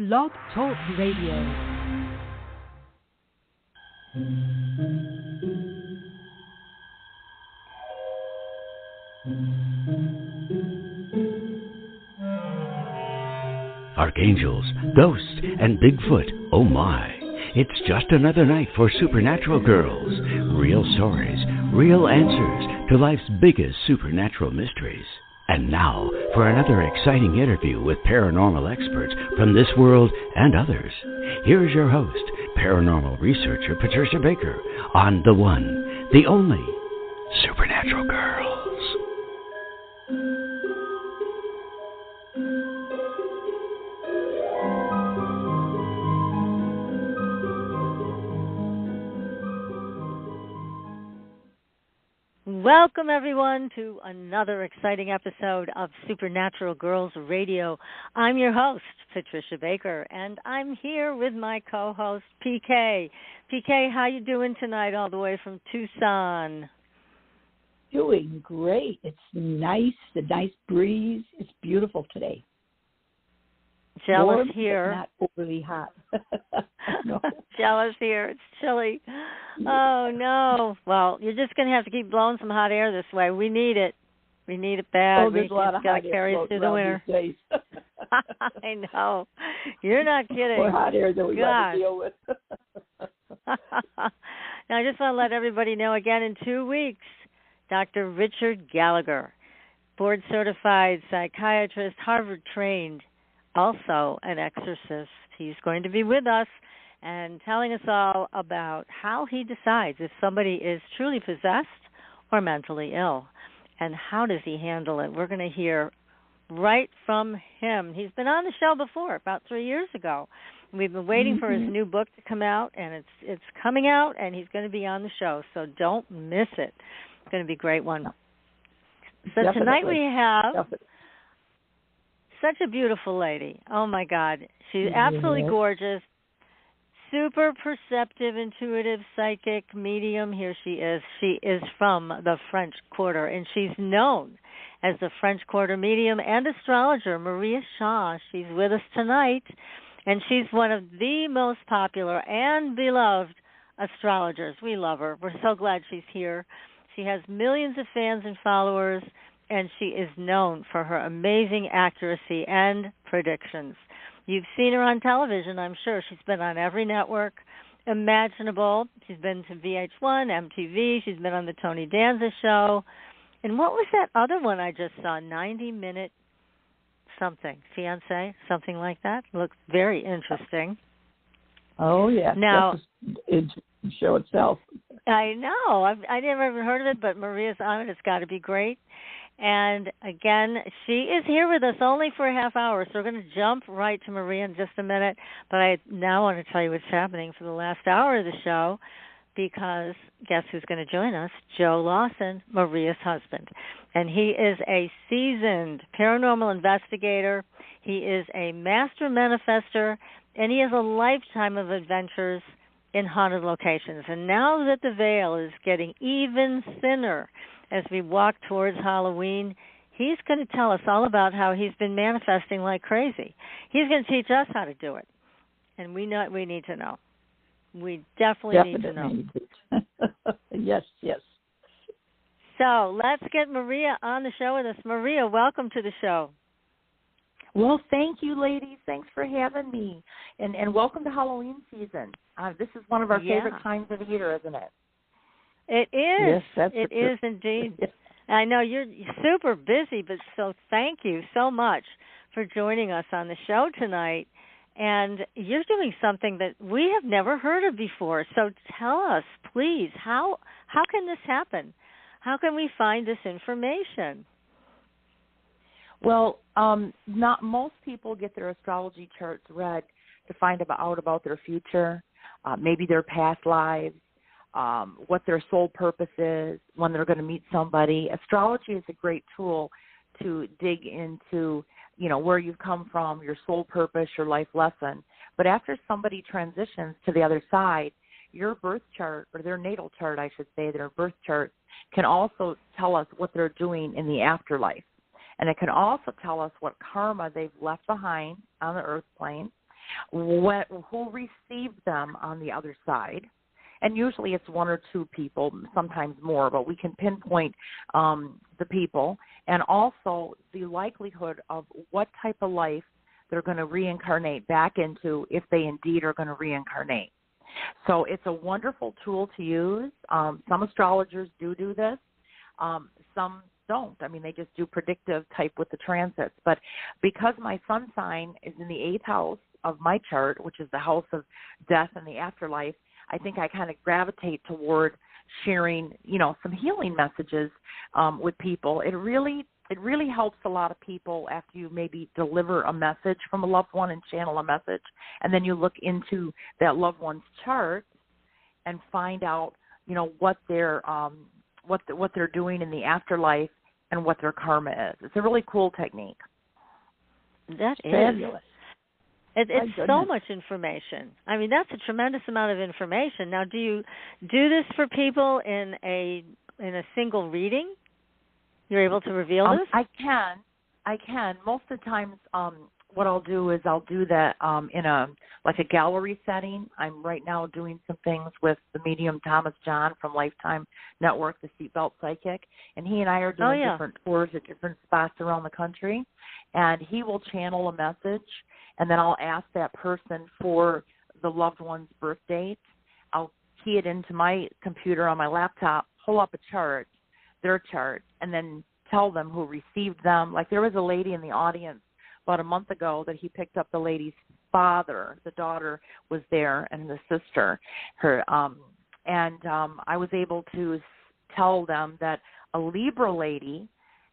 Blog Talk Radio. Archangels, ghosts, and Bigfoot, oh my. It's just another night for Supernatural Girls. Real stories, real answers to life's biggest supernatural mysteries. And now for another exciting interview with paranormal experts from this world and others. Here's your host, paranormal researcher Patricia Baker, on the one, the only, Supernatural Girls. Welcome, everyone, to another exciting episode of Supernatural Girls Radio. I'm your host, Patricia Baker, and I'm here with my co-host, PK. PK, how you doing tonight all the way from Tucson? Doing great. It's nice, a nice breeze. It's beautiful today. Jealous Warm, here. But not overly hot. No. Jealous here. It's chilly. Oh, no. Well, you're just going to have to keep blowing some hot air this way. We need it. We need it bad. Oh, there's a lot of hot air carry us through the winter. These days. I know. You're not kidding. More hot air than we got to deal with. Now, I just want to let everybody know again, in 2 weeks, Dr. Richard Gallagher, board-certified psychiatrist, Harvard-trained, also an exorcist. He's going to be with us and telling us all about how he decides if somebody is truly possessed or mentally ill, and how does he handle it. We're going to hear right from him. He's been on the show before, about 3 years ago. We've been waiting for his new book to come out, and it's coming out, and he's going to be on the show, so don't miss it. It's going to be a great one. So Definitely. Tonight we have... Definitely. Such a beautiful lady. Oh, my God. She's absolutely gorgeous. Super perceptive, intuitive, psychic, medium. Here she is. She is from the French Quarter, and she's known as the French Quarter medium and astrologer, Maria Shaw. She's with us tonight, and she's one of the most popular and beloved astrologers. We love her. We're so glad she's here. She has millions of fans and followers, and she is known for her amazing accuracy and predictions. You've seen her on television, I'm sure. She's been on every network imaginable. She's been to VH1, MTV. She's been on the Tony Danza Show. And what was that other one I just saw? 90-minute something, fiancé, something like that. Looks very interesting. Oh, yeah. Now, it's the show itself. I know. I never even heard of it, but Maria's on it. It's got to be great. And, again, she is here with us only for a half hour, so we're going to jump right to Maria in just a minute. But I now want to tell you what's happening for the last hour of the show, because guess who's going to join us? Joe Lawson, Maria's husband. And he is a seasoned paranormal investigator. He is a master manifester, and he has a lifetime of adventures in haunted locations. And now that the veil is getting even thinner as we walk towards Halloween, he's going to tell us all about how he's been manifesting like crazy. He's going to teach us how to do it. And we know we need to know. We definitely need to know. Yes, yes. So let's get Maria on the show with us. Maria, welcome to the show. Well, thank you, ladies. Thanks for having me. And welcome to Halloween season. This is one of our favorite times of the year, isn't it? It is. Yes, it is indeed. I know you're super busy, but so thank you so much for joining us on the show tonight. And you're doing something that we have never heard of before. So tell us, please, how can this happen? How can we find this information? Well, not most people get their astrology charts read to find out about their future, maybe their past lives, what their soul purpose is, when they're going to meet somebody. Astrology is a great tool to dig into, where you've come from, your soul purpose, your life lesson. But after somebody transitions to the other side, your birth chart, or their natal chart, I should say, their birth chart, can also tell us what they're doing in the afterlife. And it can also tell us what karma they've left behind on the earth plane, who received them on the other side. And usually it's one or two people, sometimes more, but we can pinpoint the people, and also the likelihood of what type of life they're going to reincarnate back into if they indeed are going to reincarnate. So it's a wonderful tool to use. Some astrologers do this. Some don't. I mean, they just do predictive type with the transits. But because my sun sign is in the 8th house of my chart, which is the house of death and the afterlife, I think I kind of gravitate toward sharing, some healing messages with people. It really helps a lot of people after you maybe deliver a message from a loved one and channel a message, and then you look into that loved one's chart and find out, what they're doing in the afterlife and what their karma is. It's a really cool technique. That is fabulous. It's so much information. I mean, that's a tremendous amount of information. Now, do you do this for people in a single reading? You're able to reveal this? I can. Most of the times, what I'll do is I'll do that in a gallery setting. I'm right now doing some things with the medium Thomas John from Lifetime Network, the Seatbelt Psychic, and he and I are doing different tours at different spots around the country, and he will channel a message, and then I'll ask that person for the loved one's birth date. I'll key it into my computer on my laptop, pull up a chart, their chart, and then tell them who received them. Like there was a lady in the audience about a month ago that he picked up the lady's father. The daughter was there and the sister. I was able to tell them that a Libra lady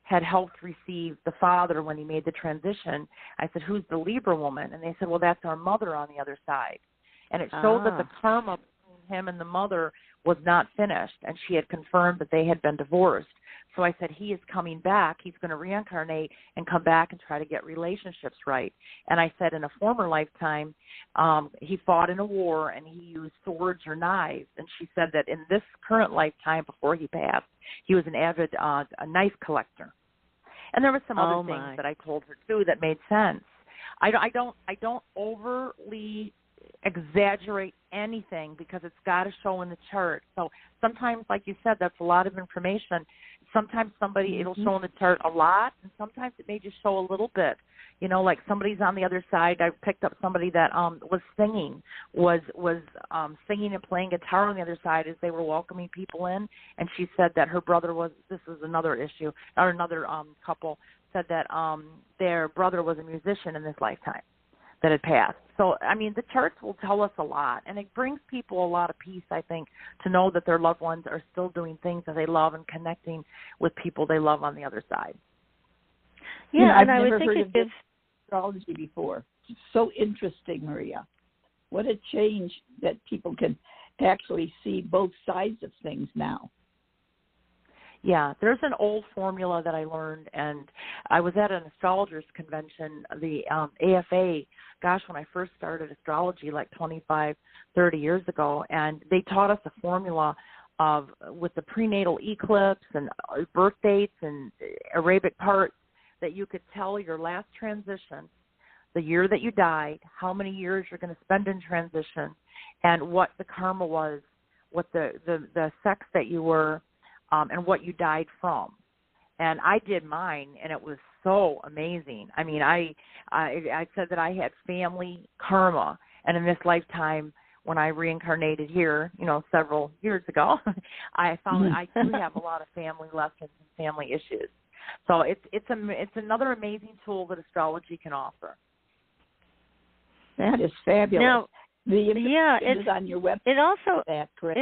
had helped receive the father when he made the transition. I said, who's the Libra woman? And they said, well, that's our mother on the other side. And it showed that the karma between him and the mother was not finished, and she had confirmed that they had been divorced. So I said, he is coming back. He's going to reincarnate and come back and try to get relationships right. And I said, in a former lifetime, he fought in a war and he used swords or knives. And she said that in this current lifetime, before he passed, he was an avid a knife collector. And there were some other things that I told her too that made sense. I don't overly exaggerate anything because it's got to show in the chart. So sometimes, like you said, that's a lot of information. Sometimes it'll show in the chart a lot, and sometimes it may just show a little bit. Like somebody's on the other side. I picked up somebody that was singing, was singing and playing guitar on the other side as they were welcoming people in, and she said that her brother this is another issue, or another couple, said that their brother was a musician in this lifetime that had passed. So, I mean, the charts will tell us a lot, and it brings people a lot of peace, I think, to know that their loved ones are still doing things that they love and connecting with people they love on the other side. Yeah, and I've I would never think heard it of gives astrology before. It's so interesting, Maria. What a change that people can actually see both sides of things now. Yeah, there's an old formula that I learned, and I was at an astrologers convention, the AFA, when I first started astrology like 25, 30 years ago, and they taught us a formula with the prenatal eclipse and birth dates and Arabic parts that you could tell your last transition, the year that you died, how many years you're going to spend in transition, and what the karma was, what the sex that you were, and what you died from. And I did mine, and it was so amazing. I mean, I said that I had family karma, and in this lifetime, when I reincarnated here, several years ago, I found that I do have a lot of family lessons and family issues. So it's another amazing tool that astrology can offer. That is fabulous. Now, it's on your website. It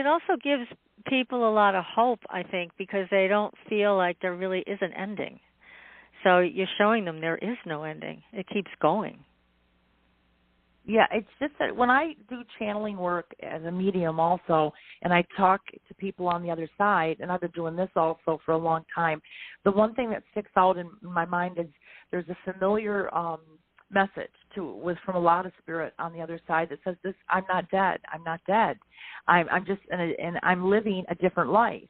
also gives people a lot of hope, I think, because they don't feel like there really is an ending. So you're showing them there is no ending. It keeps going. Yeah, it's just that when I do channeling work as a medium also, and I talk to people on the other side, and I've been doing this also for a long time, the one thing that sticks out in my mind is there's a familiar message from a lot of spirit on the other side that says, I'm not dead. I'm not dead. I'm just, and I'm living a different life.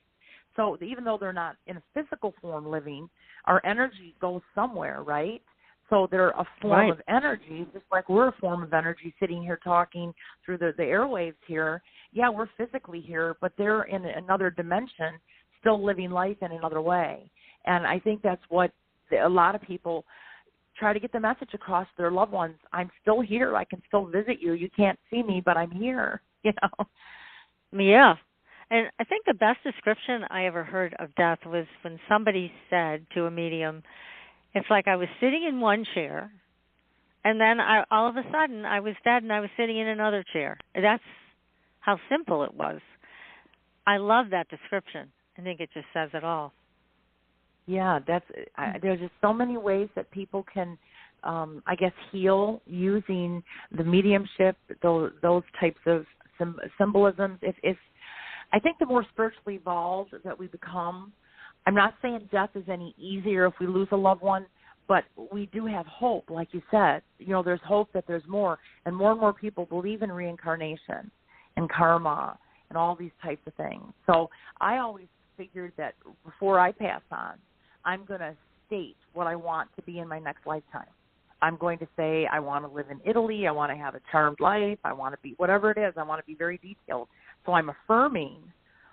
So even though they're not in a physical form living, our energy goes somewhere, right? So they're a form of energy, just like we're a form of energy sitting here talking through the airwaves here. Yeah, we're physically here, but they're in another dimension, still living life in another way. And I think that's what a lot of people try to get the message across to their loved ones. I'm still here. I can still visit you. You can't see me, but I'm here, you know. Yeah. And I think the best description I ever heard of death was when somebody said to a medium, it's like I was sitting in one chair, and then all of a sudden I was dead and I was sitting in another chair. That's how simple it was. I love that description. I think it just says it all. Yeah, there's just so many ways that people can, I guess, heal using the mediumship, those types of symbolisms. If I think the more spiritually evolved that we become, I'm not saying death is any easier if we lose a loved one, but we do have hope, like you said. You know, there's hope that there's more, and more people believe in reincarnation and karma and all these types of things. So I always figured that before I pass on, I'm going to state what I want to be in my next lifetime. I'm going to say I want to live in Italy, I want to have a charmed life, I want to be whatever it is, I want to be very detailed. So I'm affirming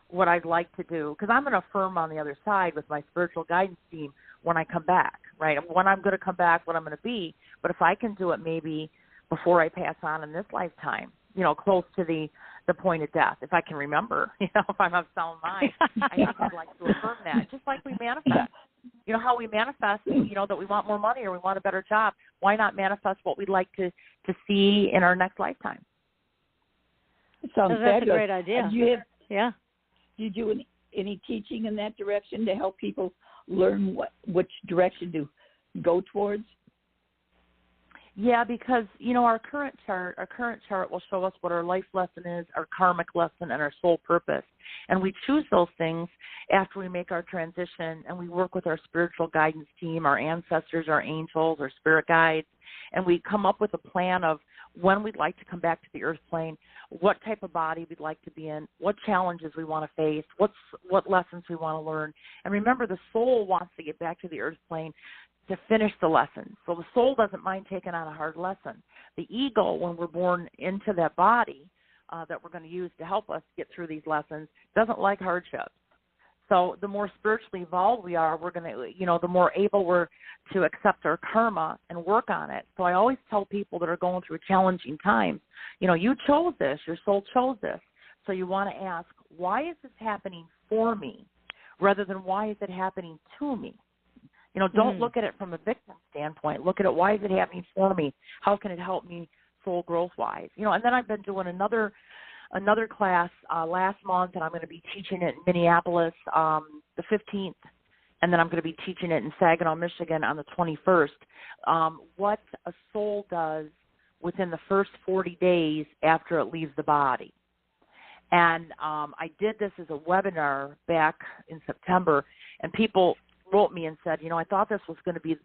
what I'd like to do, because I'm going to affirm on the other side with my spiritual guidance team when I come back, right? When I'm going to come back, what I'm going to be. But if I can do it maybe before I pass on in this lifetime, you know, close to the point of death, if I can remember, you know, if I'm of sound mind, I think I'd like to affirm that, just like we manifest. You know how we manifest, you know, that we want more money or we want a better job. Why not manifest what we'd like to see in our next lifetime? It sounds That's fabulous. a great idea. Do you do any teaching in that direction to help people learn which direction to go towards? Yeah, because, you know, our current chart will show us what our life lesson is, our karmic lesson, and our soul purpose. And we choose those things after we make our transition, and we work with our spiritual guidance team, our ancestors, our angels, our spirit guides, and we come up with a plan of when we'd like to come back to the earth plane, what type of body we'd like to be in, what challenges we want to face, what lessons we want to learn. And remember, the soul wants to get back to the earth plane to finish the lesson. So the soul doesn't mind taking on a hard lesson. The ego, when we're born into that body that we're going to use to help us get through these lessons, doesn't like hardships. So the more spiritually evolved we are, we're going to, you know, the more able we're to accept our karma and work on it. So I always tell people that are going through challenging times, you know, you chose this, your soul chose this. So you want to ask, why is this happening for me rather than why is it happening to me? You know, don't look at it from a victim standpoint. Look at it, why is it happening for me? How can it help me soul growth-wise? You know, and then I've been doing another class last month, and I'm going to be teaching it in Minneapolis the 15th, and then I'm going to be teaching it in Saginaw, Michigan on the 21st, what a soul does within the first 40 days after it leaves the body. And I did this as a webinar back in September, and people wrote me and said, you know, I thought this was going to be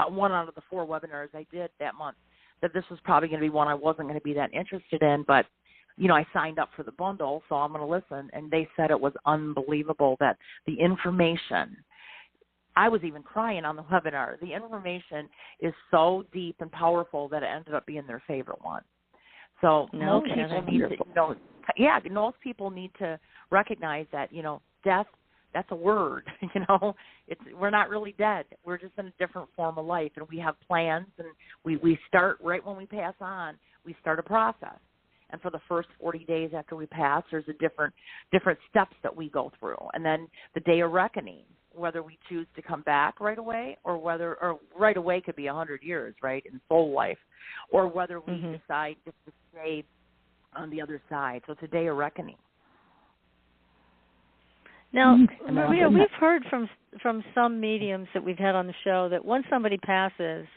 one out of the 4 webinars I did that month, that this was probably going to be one I wasn't going to be that interested in, but, you know, I signed up for the bundle, so I'm going to listen. And they said it was unbelievable that the information, I was even crying on the webinar, the information is so deep and powerful that it ended up being their favorite one. So most people need to, you know, most people need to recognize that, you know, death, that's a word, you know. We're not really dead. We're just in a different form of life, and we have plans, and we start right when we pass on. We start a process, and for the first 40 days after we pass, there's a different steps that we go through, and then the day of reckoning, whether we choose to come back right away, or right away could be 100 years, right, in soul life, or whether we decide just to stay on the other side. So it's a day of reckoning. Now, Maria, we've heard from some mediums that we've had on the show that once somebody passes,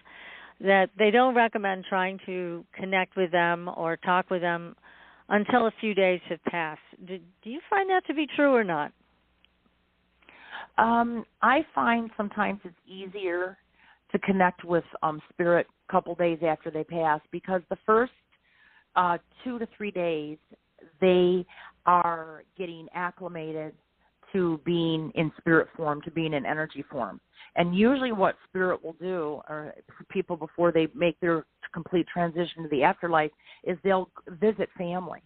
that they don't recommend trying to connect with them or talk with them until a few days have passed. Do you find that to be true or not? I find sometimes it's easier to connect with spirit a couple days after they pass, because the first 2 to 3 days they are getting acclimated to being in spirit form, to being in energy form. And usually what spirit will do, or people before they make their complete transition to the afterlife, is they'll visit family.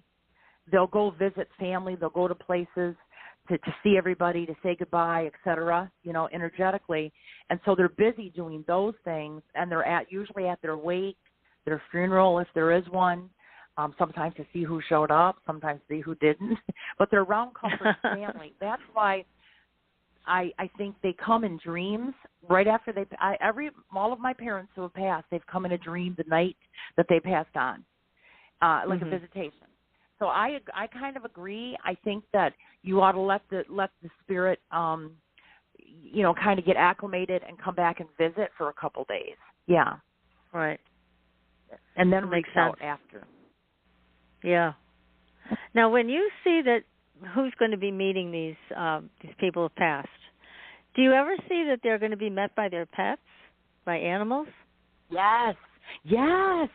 They'll go visit family. They'll go to places to see everybody, to say goodbye, et cetera, energetically. And so they're busy doing those things, and they're usually at their wake, their funeral, if there is one, sometimes to see who showed up, sometimes to see who didn't. But they're around comfort family. That's why I think they come in dreams right after all of my parents who have passed, they've come in a dream the night that they passed on, like a visitation. So I kind of agree. I think that you ought to let the spirit, kind of get acclimated and come back and visit for a couple days. Yeah. Right. And then makes sense out after. Yeah. Now, when you see that who's going to be meeting these people who've passed, do you ever see that they're going to be met by their pets, by animals? Yes. Yes.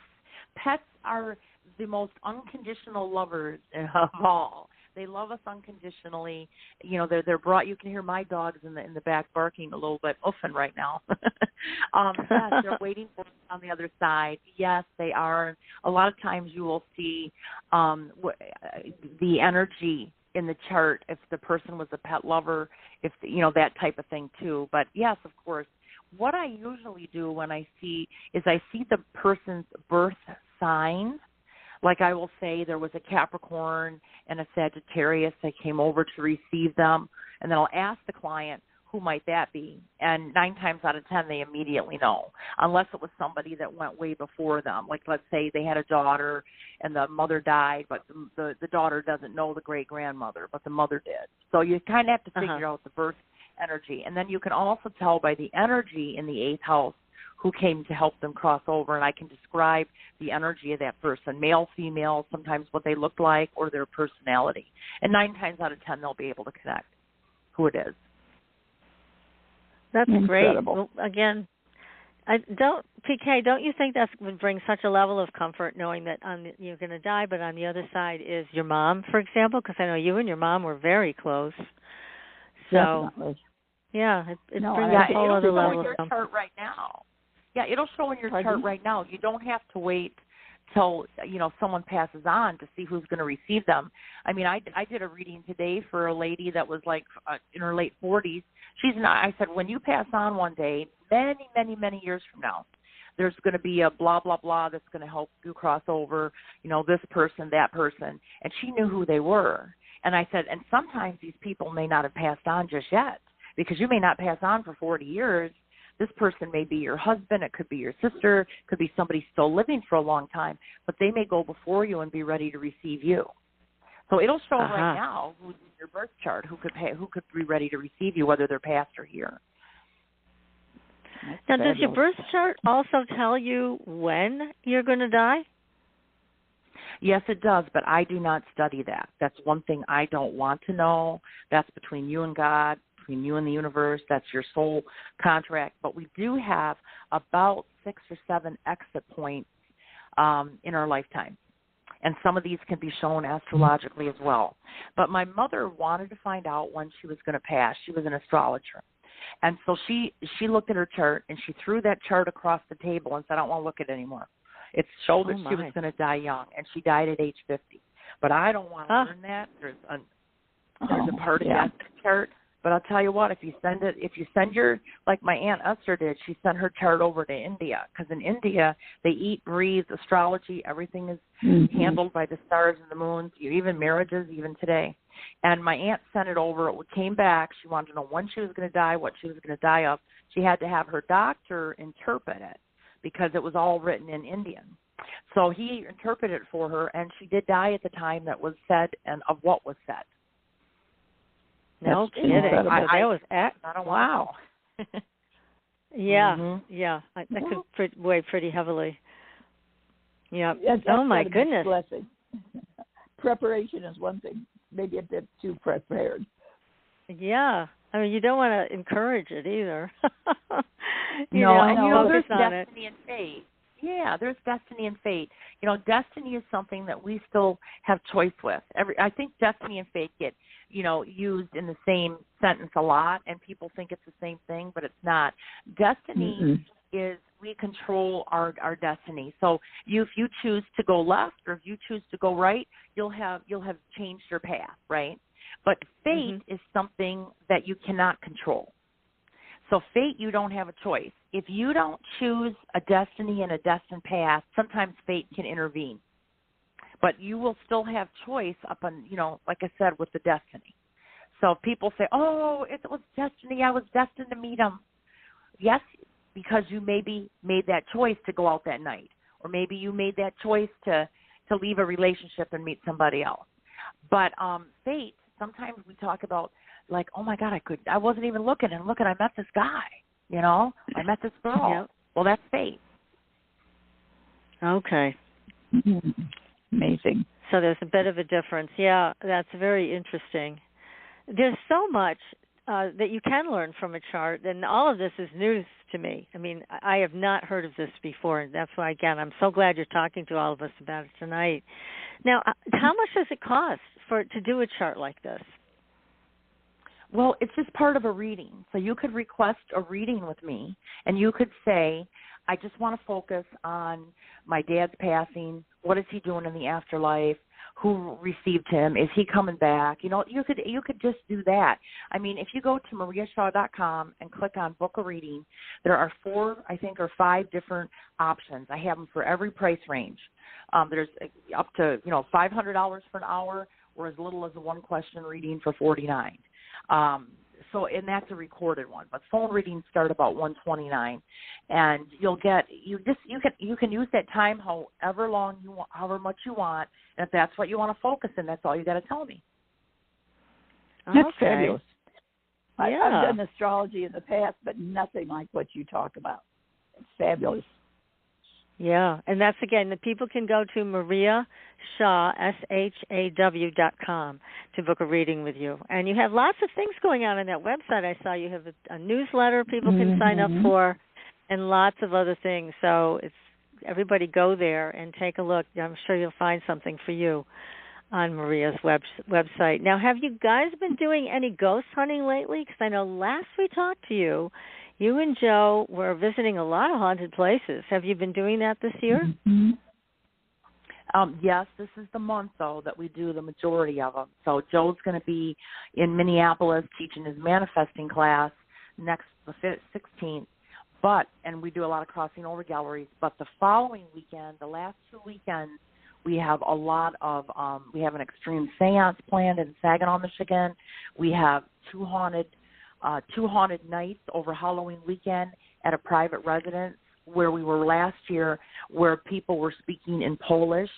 Pets are the most unconditional lovers of all. They love us unconditionally. They're brought. You can hear my dogs in the back barking a little bit, oofing right now. Yes, they're waiting for us on the other side. Yes, they are. A lot of times you will see the energy in the chart if the person was a pet lover, if that type of thing too. But yes, of course. What I usually do when I see the person's birth sign. Like I will say there was a Capricorn and a Sagittarius that came over to receive them, and then I'll ask the client, who might that be? And 9 times out of 10, they immediately know, unless it was somebody that went way before them. Like let's say they had a daughter and the mother died, but the daughter doesn't know the great-grandmother, but the mother did. So you kind of have to figure out the birth energy. And then you can also tell by the energy in the 8th house who came to help them cross over, and I can describe the energy of that person, male, female, sometimes what they look like or their personality. And 9 times out of 10, they'll be able to connect who it is. That's Incredible. great. Well, again, don't you think that would bring such a level of comfort knowing that you're going to die, but on the other side is your mom, for example? Because I know you and your mom were very close. So, definitely. Yeah, it brings a whole other level of comfort. Chart right now. Yeah, it'll show in your chart right now. You don't have to wait till someone passes on to see who's going to receive them. I mean, I did a reading today for a lady that was like in her late 40s. I said, when you pass on one day, many, many, many years from now, there's going to be a blah, blah, blah that's going to help you cross over, this person, that person. And she knew who they were. And I said, and sometimes these people may not have passed on just yet, because you may not pass on for 40 years. This person may be your husband, it could be your sister, it could be somebody still living for a long time, but they may go before you and be ready to receive you. So it'll show right now who's in your birth chart, who could be ready to receive you, whether they're past or here. Now, does your birth chart also tell you when you're going to die? Yes, it does, but I do not study that. That's one thing I don't want to know. That's between you and God, between you and the universe. That's your soul contract. But we do have about 6 or 7 exit points in our lifetime. And some of these can be shown astrologically as well. But my mother wanted to find out when she was going to pass. She was an astrologer. And so she looked at her chart, and she threw that chart across the table and said, I don't want to look at it anymore. It showed that she was going to die young, and she died at age 50. But I don't want to learn that. There's a part of that chart. But I'll tell you what, if you send your, like my Aunt Esther did, she sent her chart over to India, because in India they eat, breathe, astrology, everything is handled by the stars and the moons, even marriages, even today. And my aunt sent it over. It came back. She wanted to know when she was going to die, what she was going to die of. She had to have her doctor interpret it because it was all written in Indian. So he interpreted it for her, and she did die at the time that was said and of what was said. No kidding. Wow. Yeah, yeah. That could weigh pretty heavily. Yeah. Oh, my goodness. Blessing. Preparation is one thing. Maybe a bit too prepared. Yeah. I mean, you don't want to encourage it either. There's destiny and fate. Yeah, there's destiny and fate. You know, destiny is something that we still have choice with. I think destiny and fate get, you know, used in the same sentence a lot, and people think it's the same thing, but it's not. Destiny is we control our destiny. So if you choose to go left or if you choose to go right, you'll have changed your path, right? But fate is something that you cannot control. So fate, you don't have a choice. If you don't choose a destiny and a destined path, sometimes fate can intervene. But you will still have choice up on, you know, like I said, with the destiny. So people say, oh, it was destiny. I was destined to meet him. Yes, because you maybe made that choice to go out that night. Or maybe you made that choice to leave a relationship and meet somebody else. But fate, sometimes we talk about, like, oh, my God, I wasn't even looking, and look, I met this guy, you know, I met this girl. Yep. Well, that's fate. Okay. Amazing. So there's a bit of a difference. Yeah, that's very interesting. There's so much that you can learn from a chart, and all of this is news to me. I mean, I have not heard of this before, and that's why, again, I'm so glad you're talking to all of us about it tonight. Now, how much does it cost to do a chart like this? Well, it's just part of a reading. So you could request a reading with me, and you could say, I just want to focus on my dad's passing. What is he doing in the afterlife? Who received him? Is he coming back? You know, you could just do that. I mean, if you go to mariashaw.com and click on book a reading, there are 4, I think, or 5 different options. I have them for every price range. There's up to, you know, $500 for an hour, or as little as a 1-question reading for $49. And that's a recorded one, but phone readings start about $129, and you can use that time however long you want, however much you want, and if that's what you want to focus in, that's all you got to tell me. That's fabulous. Yeah. I've done astrology in the past, but nothing like what you talk about. It's fabulous. Yeah, and that's, again, the people can go to Maria Shaw, SHAW.com, to book a reading with you. And you have lots of things going on that website. I saw you have a newsletter people can sign up for, and lots of other things. So everybody go there and take a look. I'm sure you'll find something for you on Maria's website. Now, have you guys been doing any ghost hunting lately? Because I know last we talked to you, you and Joe were visiting a lot of haunted places. Have you been doing that this year? Yes, this is the month, though, that we do the majority of them. So Joe's going to be in Minneapolis teaching his manifesting class the 16th. And we do a lot of crossing over galleries. But the following weekend, the last 2 weekends, we have a lot of, we have an extreme seance planned in Saginaw, Michigan. We have two haunted nights over Halloween weekend at a private residence where we were last year, where people were speaking in Polish,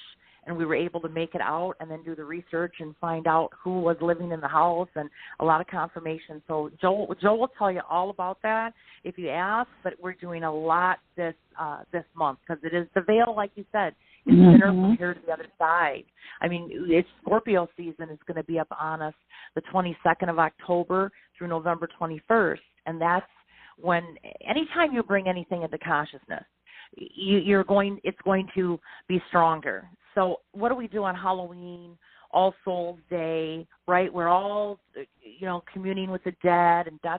and we were able to make it out and then do the research and find out who was living in the house, and a lot of confirmation. So Joe will tell you all about that if you ask, but we're doing a lot this month because it is the veil, like you said. It's thinner from here to the other side. I mean, it's Scorpio season is going to be up on us the 22nd of October through November 21st, and that's when anytime you bring anything into consciousness, it's going to be stronger. So what do we do on Halloween, All Souls Day, right? We're all, communing with the dead and da.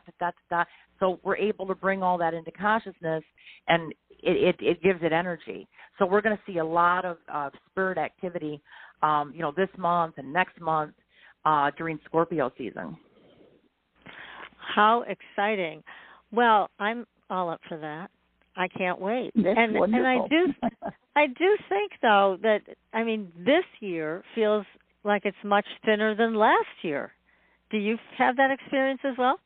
So we're able to bring all that into consciousness, and it gives it energy. So we're going to see a lot of spirit activity, this month and next month during Scorpio season. How exciting. Well, I'm all up for that. I can't wait. That's wonderful. And I do think, though, that, this year feels like it's much thinner than last year. Do you have that experience as well?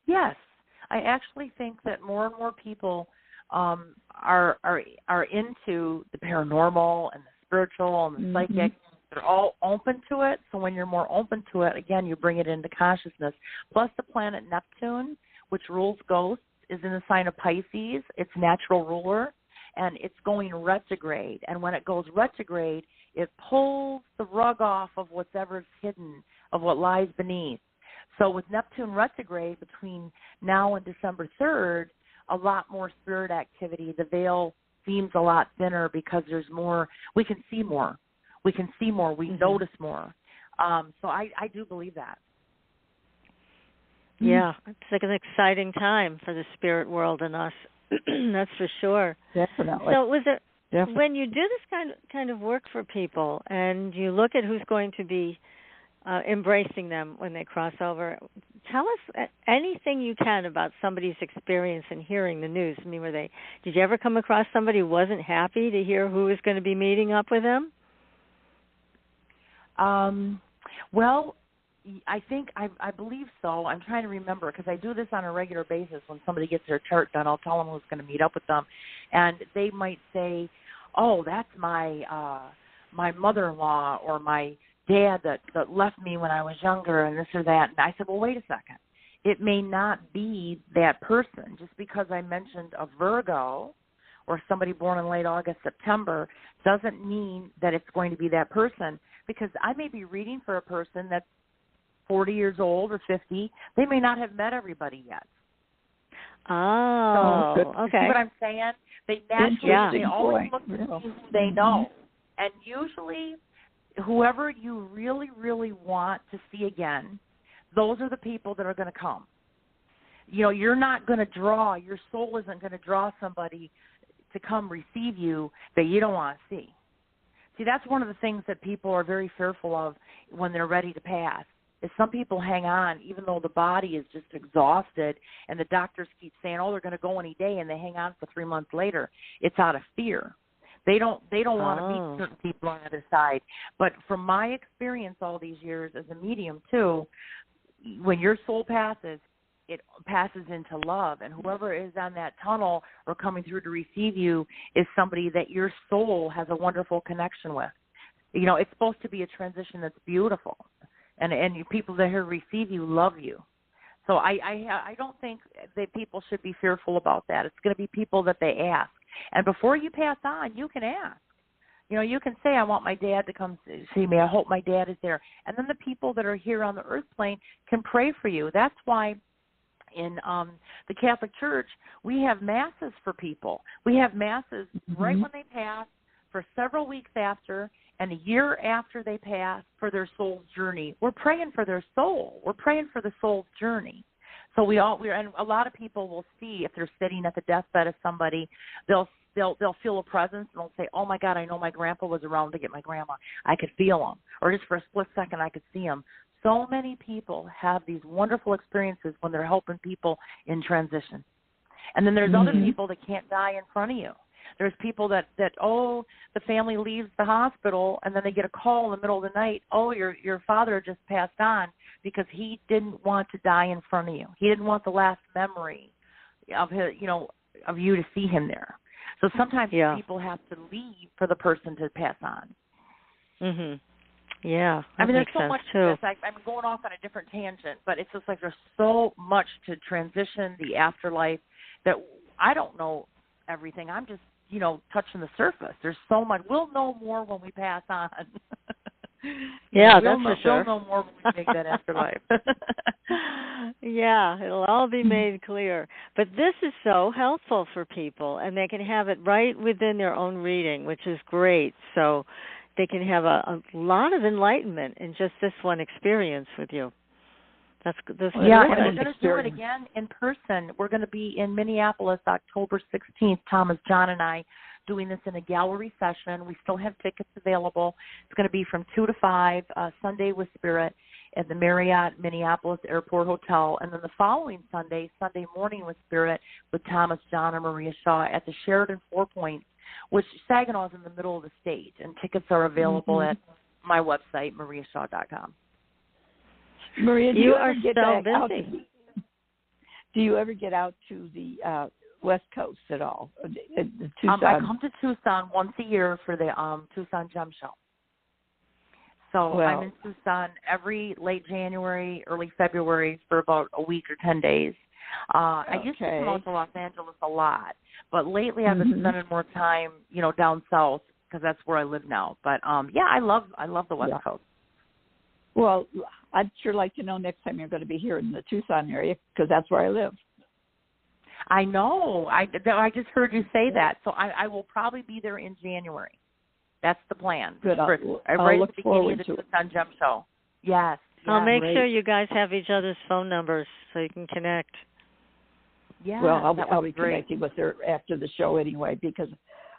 Yes. I actually think that more and more people are into the paranormal and the spiritual and the psychic. They're all open to it. So when you're more open to it, again, you bring it into consciousness. Plus the planet Neptune, which rules ghosts, is in the sign of Pisces. It's natural ruler, and it's going retrograde. And when it goes retrograde, it pulls the rug off of whatever's hidden, of what lies beneath. So with Neptune retrograde between now and December 3rd, a lot more spirit activity. The veil seems a lot thinner because there's more. We can see more. We notice more. So I do believe that. Yeah, it's like an exciting time for the spirit world and us. That's for sure. Definitely. So was it when you do this kind of work for people and you look at who's going to be embracing them when they cross over, tell us anything you can about somebody's experience in hearing the news. I mean, did you ever come across somebody who wasn't happy to hear who was going to be meeting up with them? Well, I believe so. I'm trying to remember because I do this on a regular basis. When somebody gets their chart done, I'll tell them who's going to meet up with them, and they might say, "Oh, that's my mother-in-law or my dad that left me when I was younger," and this or that. And I said, "Well, wait a second. It may not be that person. Just because I mentioned a Virgo or somebody born in late August, September, doesn't mean that it's going to be that person. Because I may be reading for a person that's 40 years old or 50. They may not have met everybody yet. Oh, so, okay. See what I'm saying? They naturally, they always look to see who they know. And usually, whoever you really, really want to see again, those are the people that are going to come. You know, you're not going to draw, your soul isn't going to draw somebody to come receive you that you don't want to see. See, that's one of the things that people are very fearful of when they're ready to pass, is some people hang on even though the body is just exhausted and the doctors keep saying, oh, they're going to go any day, and they hang on for 3 months later. It's out of fear. They don't want to meet certain people on the other side. But from my experience all these years as a medium, too, when your soul passes, it passes into love, and whoever is on that tunnel or coming through to receive you is somebody that your soul has a wonderful connection with. You know, it's supposed to be a transition that's beautiful, and people that here receive you love you. So I don't think that people should be fearful about that. It's going to be people that they ask, and before you pass on, you can ask. You know, you can say, I want my dad to come see me. I hope my dad is there. And then the people that are here on the earth plane can pray for you. That's why in the Catholic Church, we have masses for people. We have masses right when they pass, for several weeks after, and a year after they pass for their soul's journey. We're praying for their soul. We're praying for the soul's journey. So and a lot of people will see, if they're sitting at the deathbed of somebody, they'll feel a presence, and they'll say, oh, my God, I know my grandpa was around to get my grandma. I could feel him. Or just for a split second, I could see him. So many people have these wonderful experiences when they're helping people in transition. And then there's other people that can't die in front of you. There's people that the family leaves the hospital, and then they get a call in the middle of the night, oh, your father just passed on, because he didn't want to die in front of you. He didn't want the last memory of his, of you to see him there. So sometimes people have to leave for the person to pass on. Mm-hmm. Yeah, I mean, there's so much to this. I'm going off on a different tangent, but it's just like there's so much to transition, the afterlife, that I don't know everything. I'm just, touching the surface. There's so much. We'll know more when we pass on. Yeah, that's for sure. We'll know more when we make that afterlife. Yeah, it'll all be made clear. But this is so helpful for people, and they can have it right within their own reading, which is great. So they can have a lot of enlightenment in just this one experience with you. That's and we're going to do it again in person. We're going to be in Minneapolis October 16th, Thomas, John, and I, doing this in a gallery session. We still have tickets available. It's going to be from 2 to 5, Sunday with Spirit, at the Marriott Minneapolis Airport Hotel. And then the following Sunday morning with Spirit, with Thomas, John, and Maria Shaw at the Sheraton 4 Points, which Saginaw is in the middle of the state. And tickets are available at my website, mariashaw.com. Maria, do you ever get so busy. Do you ever get out to the West Coast at all? Tucson? I come to Tucson once a year for the Tucson Gem Show. So I'm in Tucson every late January, early February for about a week or 10 days. I used to come out to Los Angeles a lot, but lately I've been spending more time, down south, because that's where I live now. But I love the West Coast. Well, I'd sure like to know next time you're going to be here in the Tucson area, because that's where I live. I know. I just heard you say that. So I will probably be there in January. That's the plan. Good. I'll right look at the forward beginning to of the Sun Jump Show. Yes. I'll make great. sure you guys have each other's phone numbers so you can connect. Yeah. Well, I'll be great. connecting with her after the show anyway, because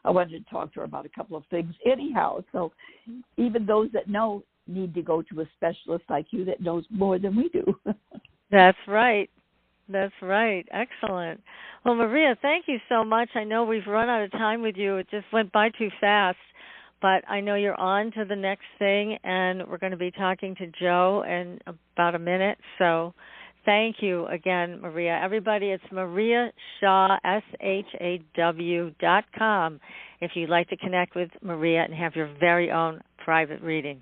I wanted to talk to her about a couple of things anyhow. So even those that know need to go to a specialist like you that knows more than we do. That's right. That's right. Excellent. Well, Maria, thank you so much. I know we've run out of time with you. It just went by too fast. But I know you're on to the next thing, and we're going to be talking to Joe in about a minute. So thank you again, Maria. Everybody, it's Maria Shaw, SHAW.com, if you'd like to connect with Maria and have your very own private reading.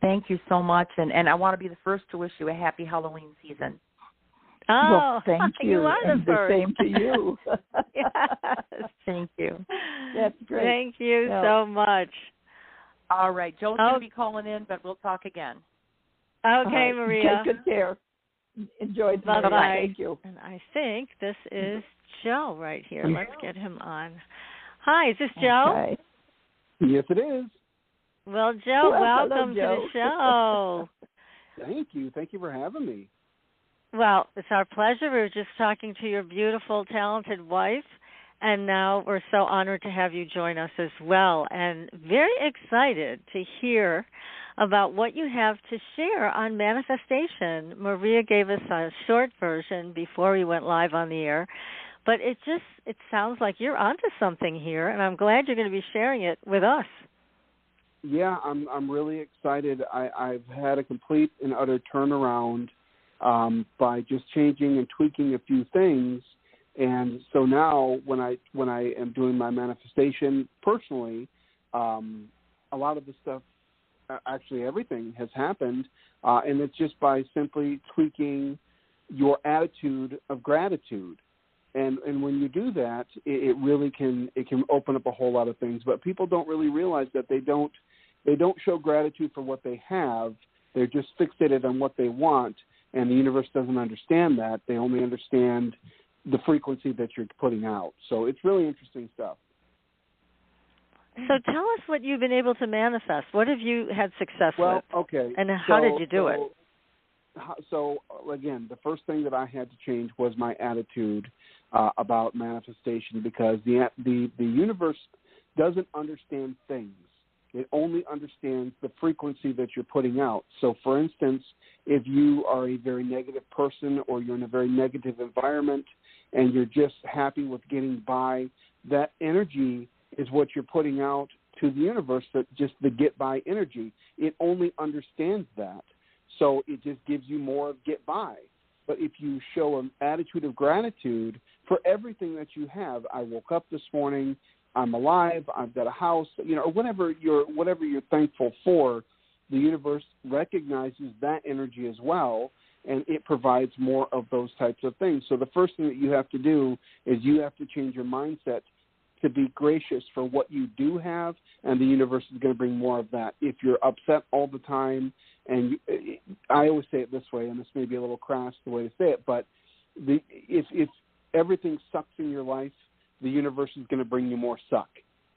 Thank you so much. And I want to be the first to wish you a happy Halloween season. Oh, well, thank you. You are and the first. same to you. Yes. Thank you. That's great. Thank you so much. All right. Joe's going to be calling in, but we'll talk again. Okay, Maria. Take good care. Enjoy the Bye-bye. Thank you. And I think this is Joe right here. Let's get him on. Hi, is this Joe? Okay. Yes, it is. Well, Joe, welcome hello, Joe. to the show. Thank you. Thank you for having me. Well, it's our pleasure. We were just talking to your beautiful, talented wife, and now we're so honored to have you join us as well, and very excited to hear about what you have to share on manifestation. Maria gave us a short version before we went live on the air, but it sounds like you're onto something here, and I'm glad you're going to be sharing it with us. Yeah, I'm really excited. I've had a complete and utter turnaround by just changing and tweaking a few things, and so now when I am doing my manifestation personally, a lot of the stuff, actually everything, has happened, and it's just by simply tweaking your attitude of gratitude. And when you do that, it really can open up a whole lot of things. But people don't really realize that they don't show gratitude for what they have. They're just fixated on what they want, and the universe doesn't understand that. They only understand the frequency that you're putting out. So it's really interesting stuff. So tell us what you've been able to manifest. What have you had success with? Okay. And how did you do it? So, again, the first thing that I had to change was my attitude about manifestation, because the universe doesn't understand things. It only understands the frequency that you're putting out. So, for instance, if you are a very negative person or you're in a very negative environment and you're just happy with getting by, that energy is what you're putting out to the universe, that just the get by energy. It only understands that. So it just gives you more of get by. But if you show an attitude of gratitude for everything that you have, I woke up this morning, I'm alive, I've got a house, or whatever you're thankful for, the universe recognizes that energy as well, and it provides more of those types of things. So the first thing that you have to do is you have to change your mindset to be gracious for what you do have, and the universe is going to bring more of that. If you're upset all the time, and I always say it this way, and this may be a little crass the way to say it, but if everything sucks in your life, the universe is going to bring you more suck.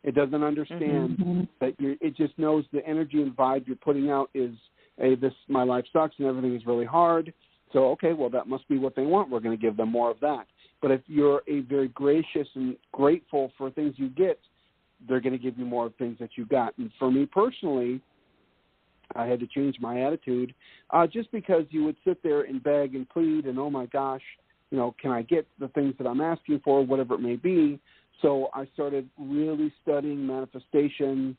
It doesn't understand that it just knows the energy and vibe you're putting out is, hey, my life sucks and everything is really hard. So, okay, well, that must be what they want. We're going to give them more of that. But if you're a very gracious and grateful for things you get, they're going to give you more of things that you got. And for me personally, I had to change my attitude just because you would sit there and beg and plead and, oh, my gosh, can I get the things that I'm asking for, whatever it may be. So I started really studying manifestation,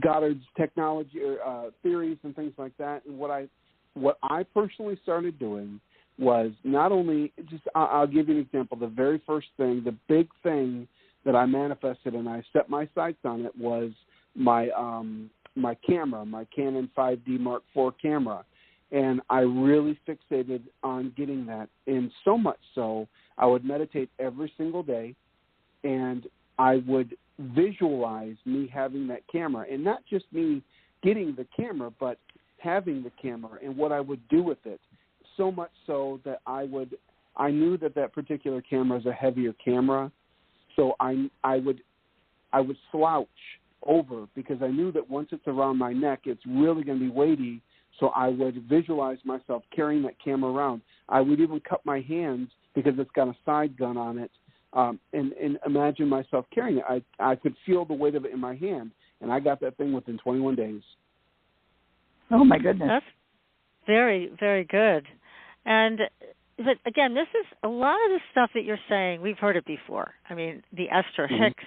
Goddard's technology theories and things like that. And what I personally started doing was not only just, I'll give you an example. The very first thing, the big thing that I manifested and I set my sights on it was my camera, my Canon 5D Mark IV camera. And I really fixated on getting that. And so much so, I would meditate every single day, and I would visualize me having that camera. And not just me getting the camera, but having the camera and what I would do with it. so much so that I knew that particular camera is a heavier camera, so I would slouch over because I knew that once it's around my neck, it's really going to be weighty. So I would visualize myself carrying that camera around. I would even cup my hands because it's got a side gun on it, and imagine myself carrying it. I could feel the weight of it in my hand, and I got that thing within 21 days. Oh, my goodness. That's very, very good. But again, this is a lot of the stuff that you're saying, we've heard it before. I mean, the Esther Hicks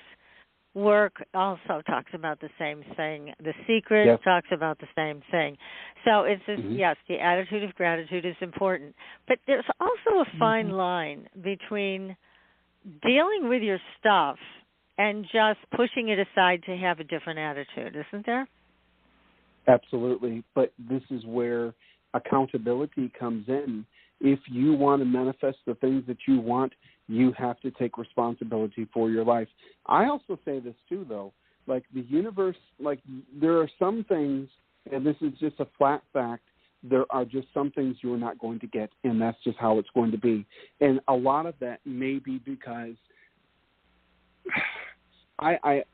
work also talks about the same thing. The Secret talks about the same thing. So it's just, yes, the attitude of gratitude is important. But there's also a fine line between dealing with your stuff and just pushing it aside to have a different attitude, isn't there? Absolutely. But this is where accountability comes in. If you want to manifest the things that you want, you have to take responsibility for your life. I also say this too, though, like the universe, like there are some things, and this is just a flat fact, there are just some things you are not going to get, and that's just how it's going to be. And a lot of that may be because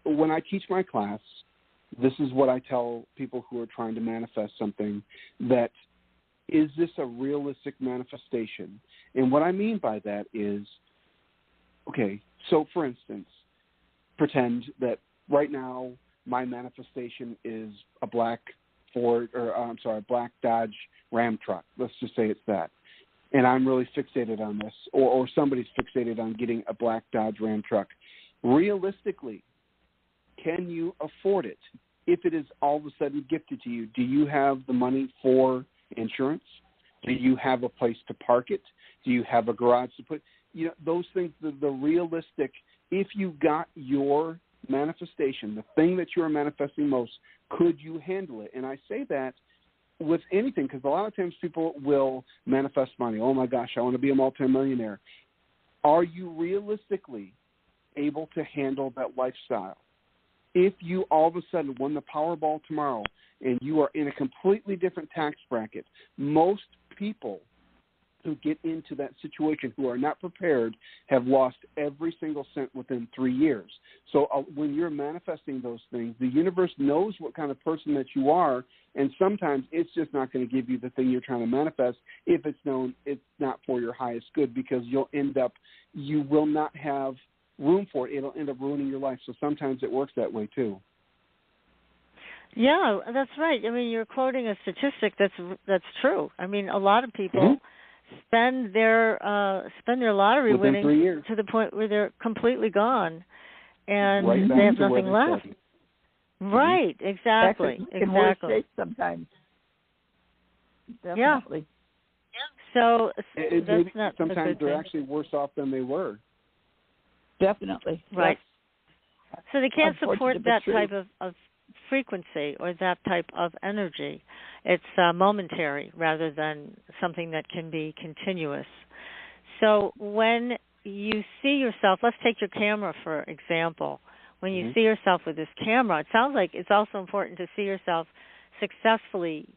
when I teach my class, this is what I tell people who are trying to manifest something, that is this a realistic manifestation? And what I mean by that is, okay, so for instance, pretend that right now my manifestation is a black Dodge Ram truck. Let's just say it's that. And I'm really fixated on this, or somebody's fixated on getting a black Dodge Ram truck. Realistically, can you afford it if it is all of a sudden gifted to you? Do you have the money for insurance? Do you have a place to park it? Do you have a garage to put? Those things, the realistic, if you got your manifestation, the thing that you are manifesting most, could you handle it? And I say that with anything because a lot of times people will manifest money. Oh, my gosh, I want to be a multimillionaire. Are you realistically able to handle that lifestyle? If you all of a sudden won the Powerball tomorrow and you are in a completely different tax bracket, most people who get into that situation who are not prepared have lost every single cent within 3 years. So when you're manifesting those things, the universe knows what kind of person that you are, and sometimes it's just not going to give you the thing you're trying to manifest if it's known it's not for your highest good, because you will not have room for it. It'll end up ruining your life. So sometimes it works that way too. Yeah, that's right. I mean, you're quoting a statistic that's true. I mean, a lot of people spend their lottery within winnings 3 years to the point where they're completely gone and right they have nothing left. Started. Right, exactly. In worse shape sometimes. Definitely. Yeah. So that's not sometimes they're thing. actually worse off than they were. Definitely. Right. That's so they can't support that true. type of frequency or that type of energy. It's momentary rather than something that can be continuous. So when you see yourself, let's take your camera for example. When you see yourself with this camera, it sounds like it's also important to see yourself successfully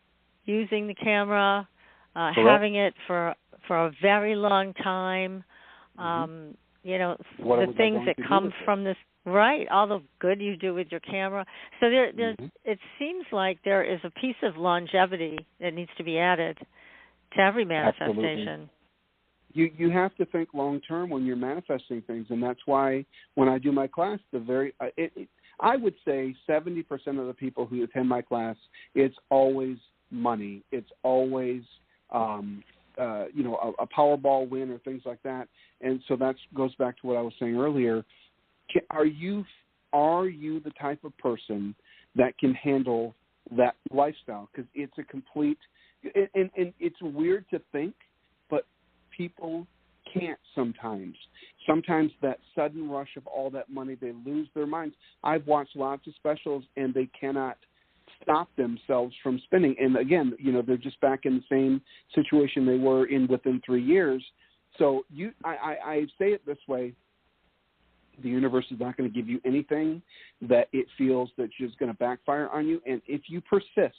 using the camera, having it for a very long time. The things that come from this, right, all the good you do with your camera. So it seems like there is a piece of longevity that needs to be added to every manifestation. Absolutely. You have to think long term when you're manifesting things, and that's why when I do my class, I would say 70% of the people who attend my class, it's always money. It's always a Powerball win or things like that. And so that goes back to what I was saying earlier. Are you the type of person that can handle that lifestyle? Because it's a complete, and it's weird to think, but people can't sometimes. Sometimes that sudden rush of all that money, they lose their minds. I've watched lots of specials, and they cannot stop themselves from spending. And again, they're just back in the same situation they were in within 3 years. So I say it this way. The universe is not going to give you anything that it feels that's just going to backfire on you. And if you persist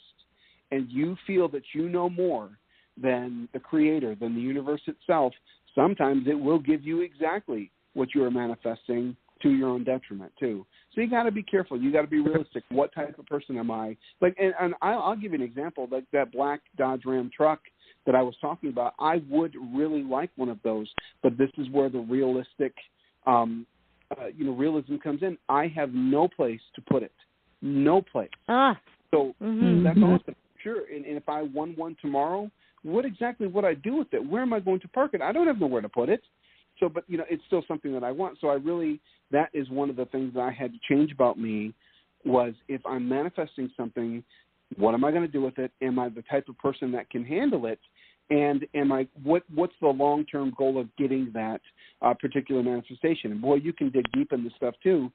and you feel that you know more, than the Creator, than the universe itself, sometimes it will give you exactly what you are manifesting to your own detriment too. So you got to be careful. You got to be realistic. What type of person am I? Like, and I'll give you an example. Like that black Dodge Ram truck that I was talking about, I would really like one of those. But this is where the realistic, realism comes in. I have no place to put it. No place. So that's awesome. Sure. And if I won one tomorrow, what exactly would I do with it? Where am I going to park it? I don't have nowhere to put it. So, but, it's still something that I want. So that is one of the things that I had to change about me was if I'm manifesting something, what am I going to do with it? Am I the type of person that can handle it? And what's the long-term goal of getting that particular manifestation? And, boy, you can dig deep in this stuff, too,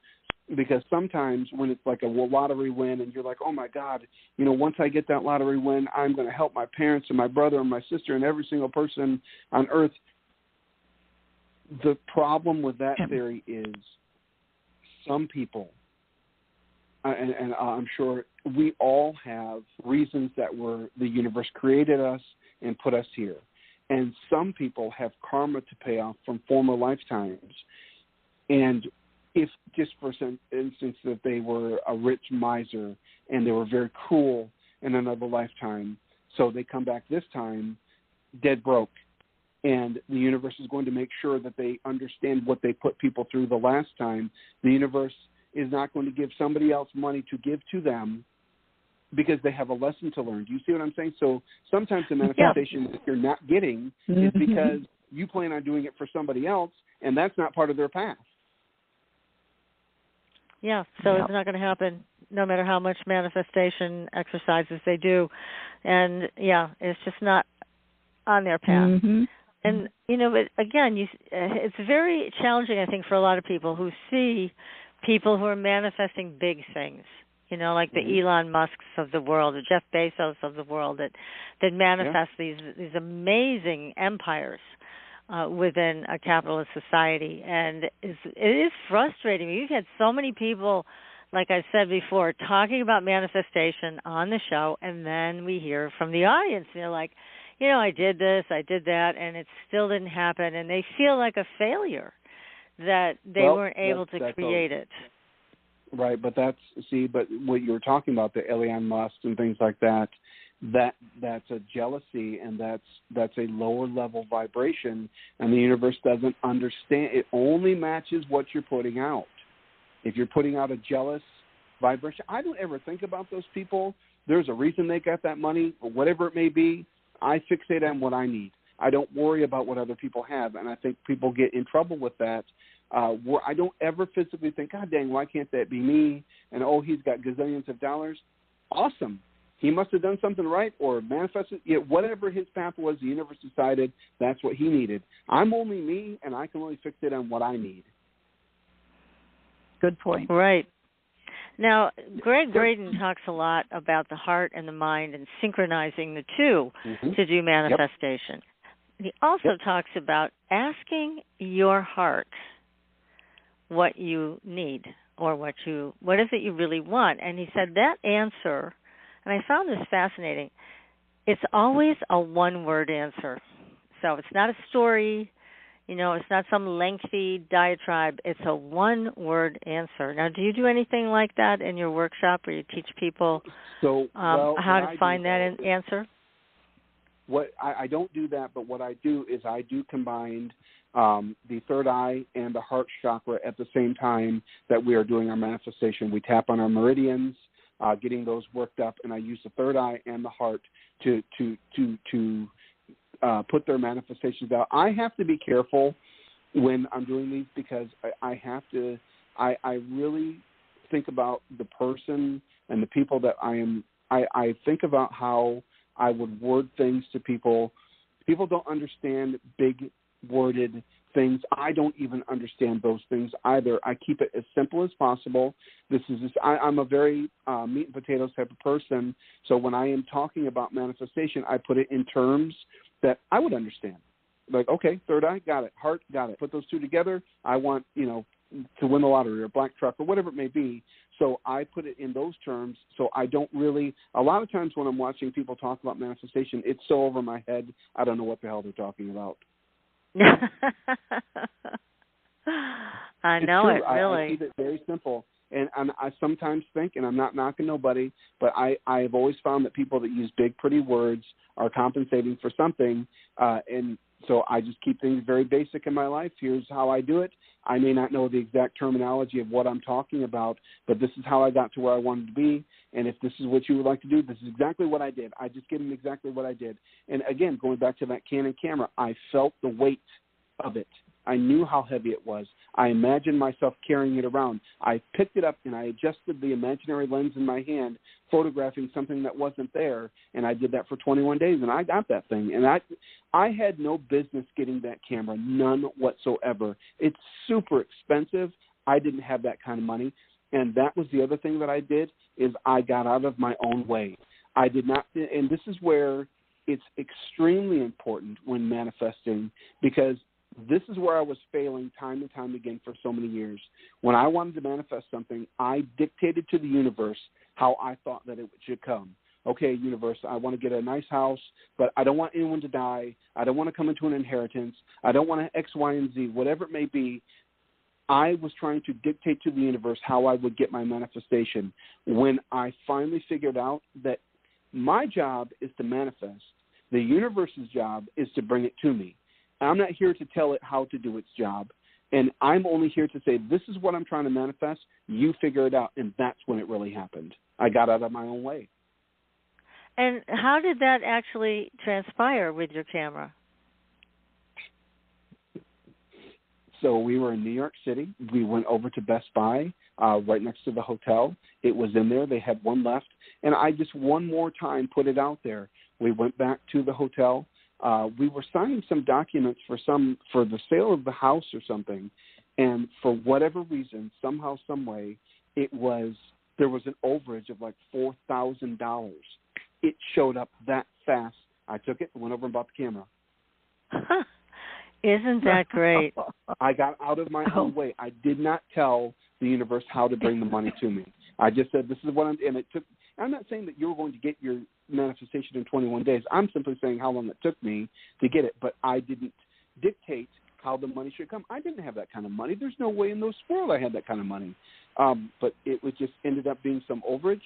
because sometimes when it's like a lottery win and you're like, oh, my God, once I get that lottery win, I'm going to help my parents and my brother and my sister and every single person on earth. The problem with that theory is some people, and I'm sure we all have reasons that the universe created us and put us here. And some people have karma to pay off from former lifetimes. And if just for instance that they were a rich miser and they were very cruel in another lifetime, so they come back this time dead broke. And the universe is going to make sure that they understand what they put people through the last time. The universe is not going to give somebody else money to give to them because they have a lesson to learn. Do you see what I'm saying? So sometimes the manifestation that you're not getting is because you plan on doing it for somebody else, and that's not part of their path. Yeah, so it's not going to happen no matter how much manifestation exercises they do. And, it's just not on their path. Mm-hmm. And, but again, it's very challenging, I think, for a lot of people who see people who are manifesting big things, like the Elon Musks of the world, the Jeff Bezos of the world that manifest these amazing empires within a capitalist society. And it is frustrating. You've had so many people, like I said before, talking about manifestation on the show, and then we hear from the audience, and they're like, I did this, I did that, and it still didn't happen, and they feel like a failure that they weren't able to create it. Right, but but what you were talking about, the Elon Musk and things like that, that's a jealousy, and that's a lower level vibration, and the universe doesn't understand. It only matches what you're putting out. If you're putting out a jealous vibration, I don't ever think about those people. There's a reason they got that money, or whatever it may be. I fixate on what I need. I don't worry about what other people have, and I think people get in trouble with that. Where I don't ever physically think, God dang, why can't that be me? And, he's got gazillions of dollars. Awesome. He must have done something right or manifested. Whatever his path was, the universe decided that's what he needed. I'm only me, and I can only fixate on what I need. Good point. Right. Now, Greg Braden talks a lot about the heart and the mind and synchronizing the two to do manifestation. He also talks about asking your heart what you need or what is it you really want. And he said that answer, and I found this fascinating, it's always a one-word answer. So it's not a story. It's not some lengthy diatribe. It's a one-word answer. Now, do you do anything like that in your workshop where you teach people how to find that answer? What I don't do that, but what I do is I do combine the third eye and the heart chakra at the same time that we are doing our manifestation. We tap on our meridians, getting those worked up, and I use the third eye and the heart to put their manifestations out. I have to be careful when I'm doing these because I really think about the person and the people that I think about how I would word things to people. People don't understand big worded things. I don't even understand those things either. I keep it as simple as possible. I'm a very meat and potatoes type of person. So when I am talking about manifestation, I put it in terms that I would understand. Like, okay, third eye, got it. Heart, got it. Put those two together. I want, to win the lottery or a black truck or whatever it may be. So I put it in those terms. So I don't really, a lot of times when I'm watching people talk about manifestation, it's so over my head, I don't know what the hell they're talking about. I know it, really. I keep it very simple. And I sometimes think, and I'm not knocking nobody, but I've always found that people that use big, pretty words are compensating for something. And so I just keep things very basic in my life. Here's how I do it. I may not know the exact terminology of what I'm talking about, but this is how I got to where I wanted to be. And if this is what you would like to do, this is exactly what I did. I just give them exactly what I did. And again, going back to that Canon camera, I felt the weight of it. I knew how heavy it was. I imagined myself carrying it around. I picked it up and I adjusted the imaginary lens in my hand, photographing something that wasn't there, and I did that for 21 days, and I got that thing. And I had no business getting that camera, none whatsoever. It's super expensive. I didn't have that kind of money. And that was the other thing that I did, is I got out of my own way. I did not, and this is where it's extremely important when manifesting, because this is where I was failing time and time again for so many years. When I wanted to manifest something, I dictated to the universe how I thought that it should come. Okay, universe, I want to get a nice house, but I don't want anyone to die. I don't want to come into an inheritance. I don't want X, Y, and Z, whatever it may be. I was trying to dictate to the universe how I would get my manifestation. When I finally figured out that my job is to manifest, the universe's job is to bring it to me. I'm not here to tell it how to do its job, and I'm only here to say, this is what I'm trying to manifest. You figure it out, and that's when it really happened. I got out of my own way. And how did that actually transpire with your camera? So we were in New York City. We went over to Best Buy right next to the hotel. It was in there. They had one left, and I just one more time put it out there. We went back to the hotel. We were signing some documents for the sale of the house or something, and for whatever reason, somehow, some way, there was an overage of like $4,000. It showed up that fast. I took it and went over and bought the camera. Isn't that great? I got out of my own way. I did not tell the universe how to bring the money to me. I just said, this is what and it took. I'm not saying that you're going to get your manifestation in 21 days. I'm simply saying how long it took me to get it, but I didn't dictate how the money should come. I didn't have that kind of money. There's no way in this world I had that kind of money. But it was just ended up being some overage.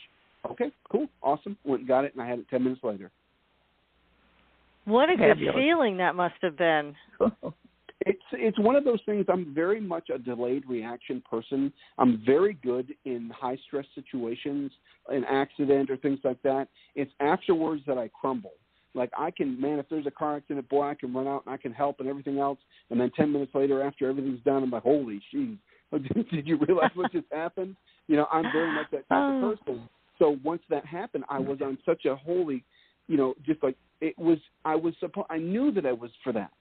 Okay, cool, awesome. Went and got it, and I had it 10 minutes later. What a good feeling that must have been. It's one of those things. I'm very much a delayed reaction person. I'm very good in high-stress situations, an accident or things like that. It's afterwards that I crumble. Like if there's a car accident, boy, I can run out and I can help and everything else. And then 10 minutes later, after everything's done, I'm like, holy jeez, did you realize what just happened? I'm very much that type of person. So once that happened, I was on such a holy, just like it was. I knew that I was for that.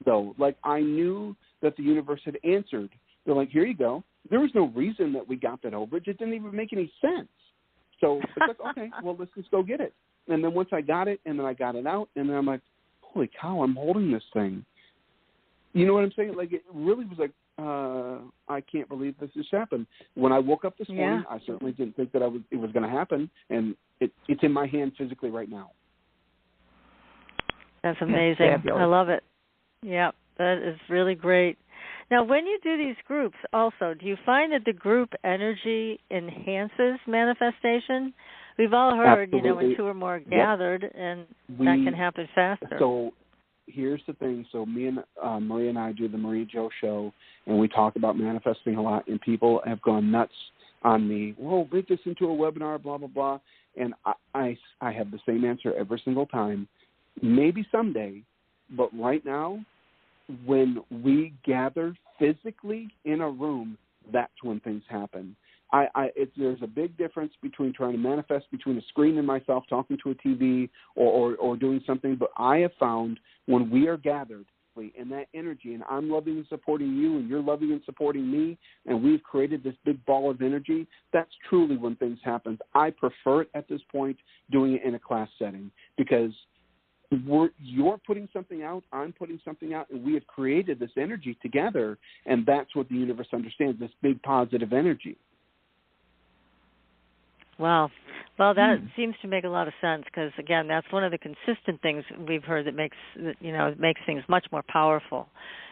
Though, like I knew that the universe had answered. They're like, here you go. There was no reason that we got that overage. It didn't even make any sense. So it's like, okay, well, let's just go get it. And then once I got it, and then I got it out, and then I'm like, holy cow, I'm holding this thing. You know what I'm saying? Like it really was like, I can't believe this just happened. When I woke up this morning, I certainly didn't think that it was going to happen, and it's in my hand physically right now. That's amazing. I love it. Yeah, that is really great. Now, when you do these groups also, do you find that the group energy enhances manifestation? We've all heard, Absolutely. When two or more gathered, and that can happen faster. So here's the thing. So me and Maria and I do the Maria Jo show, and we talk about manifesting a lot, and people have gone nuts on me. Whoa, make this into a webinar, blah, blah, blah. And I have the same answer every single time. Maybe someday, but right now, when we gather physically in a room, that's when things happen. There's a big difference between trying to manifest between a screen and myself talking to a TV or doing something. But I have found when we are gathered in that energy, and I'm loving and supporting you, and you're loving and supporting me, and we've created this big ball of energy, that's truly when things happen. I prefer it at this point doing it in a class setting because you're putting something out, I'm putting something out, and we have created this energy together, and that's what the universe understands, this big positive energy. Wow. Well, that seems to make a lot of sense because, again, that's one of the consistent things we've heard that makes things much more powerful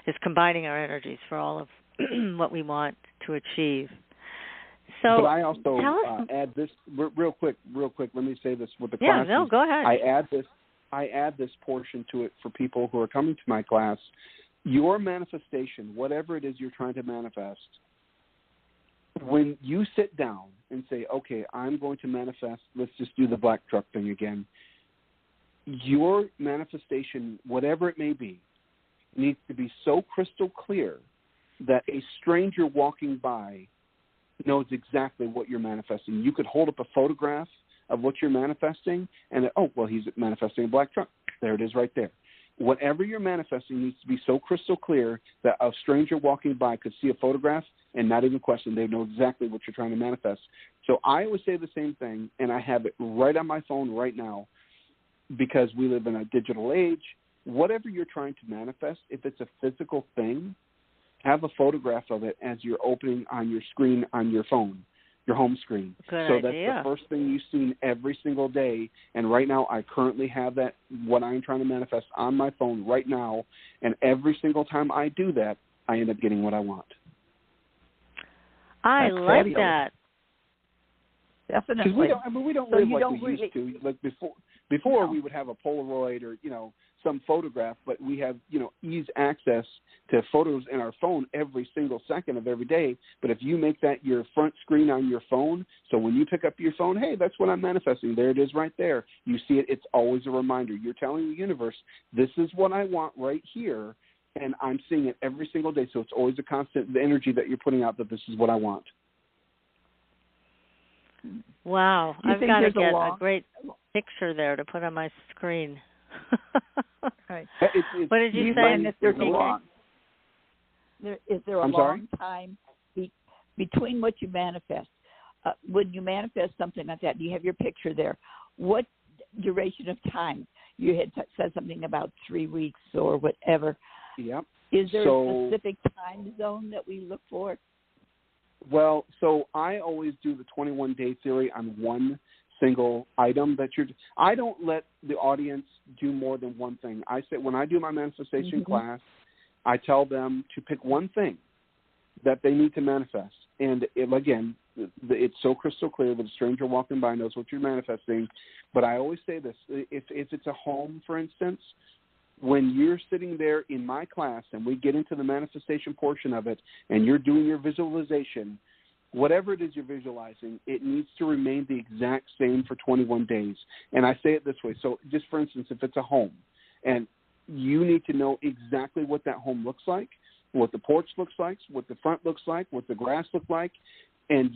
is combining our energies for all of what we want to achieve. So, but I also add this real quick. Let me say this with the class. Yeah, no, go ahead. I add this portion to it for people who are coming to my class. Your manifestation, whatever it is you're trying to manifest, when you sit down and say, okay, I'm going to manifest, let's just do the black truck thing again. Your manifestation, whatever it may be, needs to be so crystal clear that a stranger walking by knows exactly what you're manifesting. You could hold up a photograph of what you're manifesting and, he's manifesting a black truck. There it is right there. Whatever you're manifesting needs to be so crystal clear that a stranger walking by could see a photograph and not even question. They know exactly what you're trying to manifest. So I always say the same thing, and I have it right on my phone right now because we live in a digital age. Whatever you're trying to manifest, if it's a physical thing, have a photograph of it as you're opening on your screen on your phone, your home screen. Good so idea. That's the first thing you've seen every single day. And right now I currently have that, what I'm trying to manifest, on my phone right now. And every single time I do that, I end up getting what I want. I That's like fabulous. that. Definitely. Because we don't So live you like don't we really, used to. Like before No. we would have a Polaroid or, some photograph, but we have, ease access to photos in our phone every single second of every day. But if you make that your front screen on your phone, so when you pick up your phone, hey, that's what I'm manifesting. There it is right there. You see it. It's always a reminder. You're telling the universe, this is what I want right here, and I'm seeing it every single day. So it's always a constant, the energy that you're putting out that this is what I want. Wow. You I've think got to there's get a great picture there to put on my screen. Right. What did you say? Find that there's a long, is there a I'm long sorry? time between what you manifest? When you manifest something like that, you have your picture there. What duration of time? You had said something about 3 weeks or whatever. Yep. Is there a specific time zone that we look for? Well, so I always do the 21-day theory on one single item that I don't let the audience do more than one thing. I say when I do my manifestation class, I tell them to pick one thing that they need to manifest. And it's so crystal clear that a stranger walking by knows what you're manifesting. But I always say this, if it's a home, for instance, when you're sitting there in my class and we get into the manifestation portion of it and you're doing your visualization, whatever it is you're visualizing, it needs to remain the exact same for 21 days. And I say it this way. So just for instance, if it's a home and you need to know exactly what that home looks like, what the porch looks like, what the front looks like, what the grass looks like, and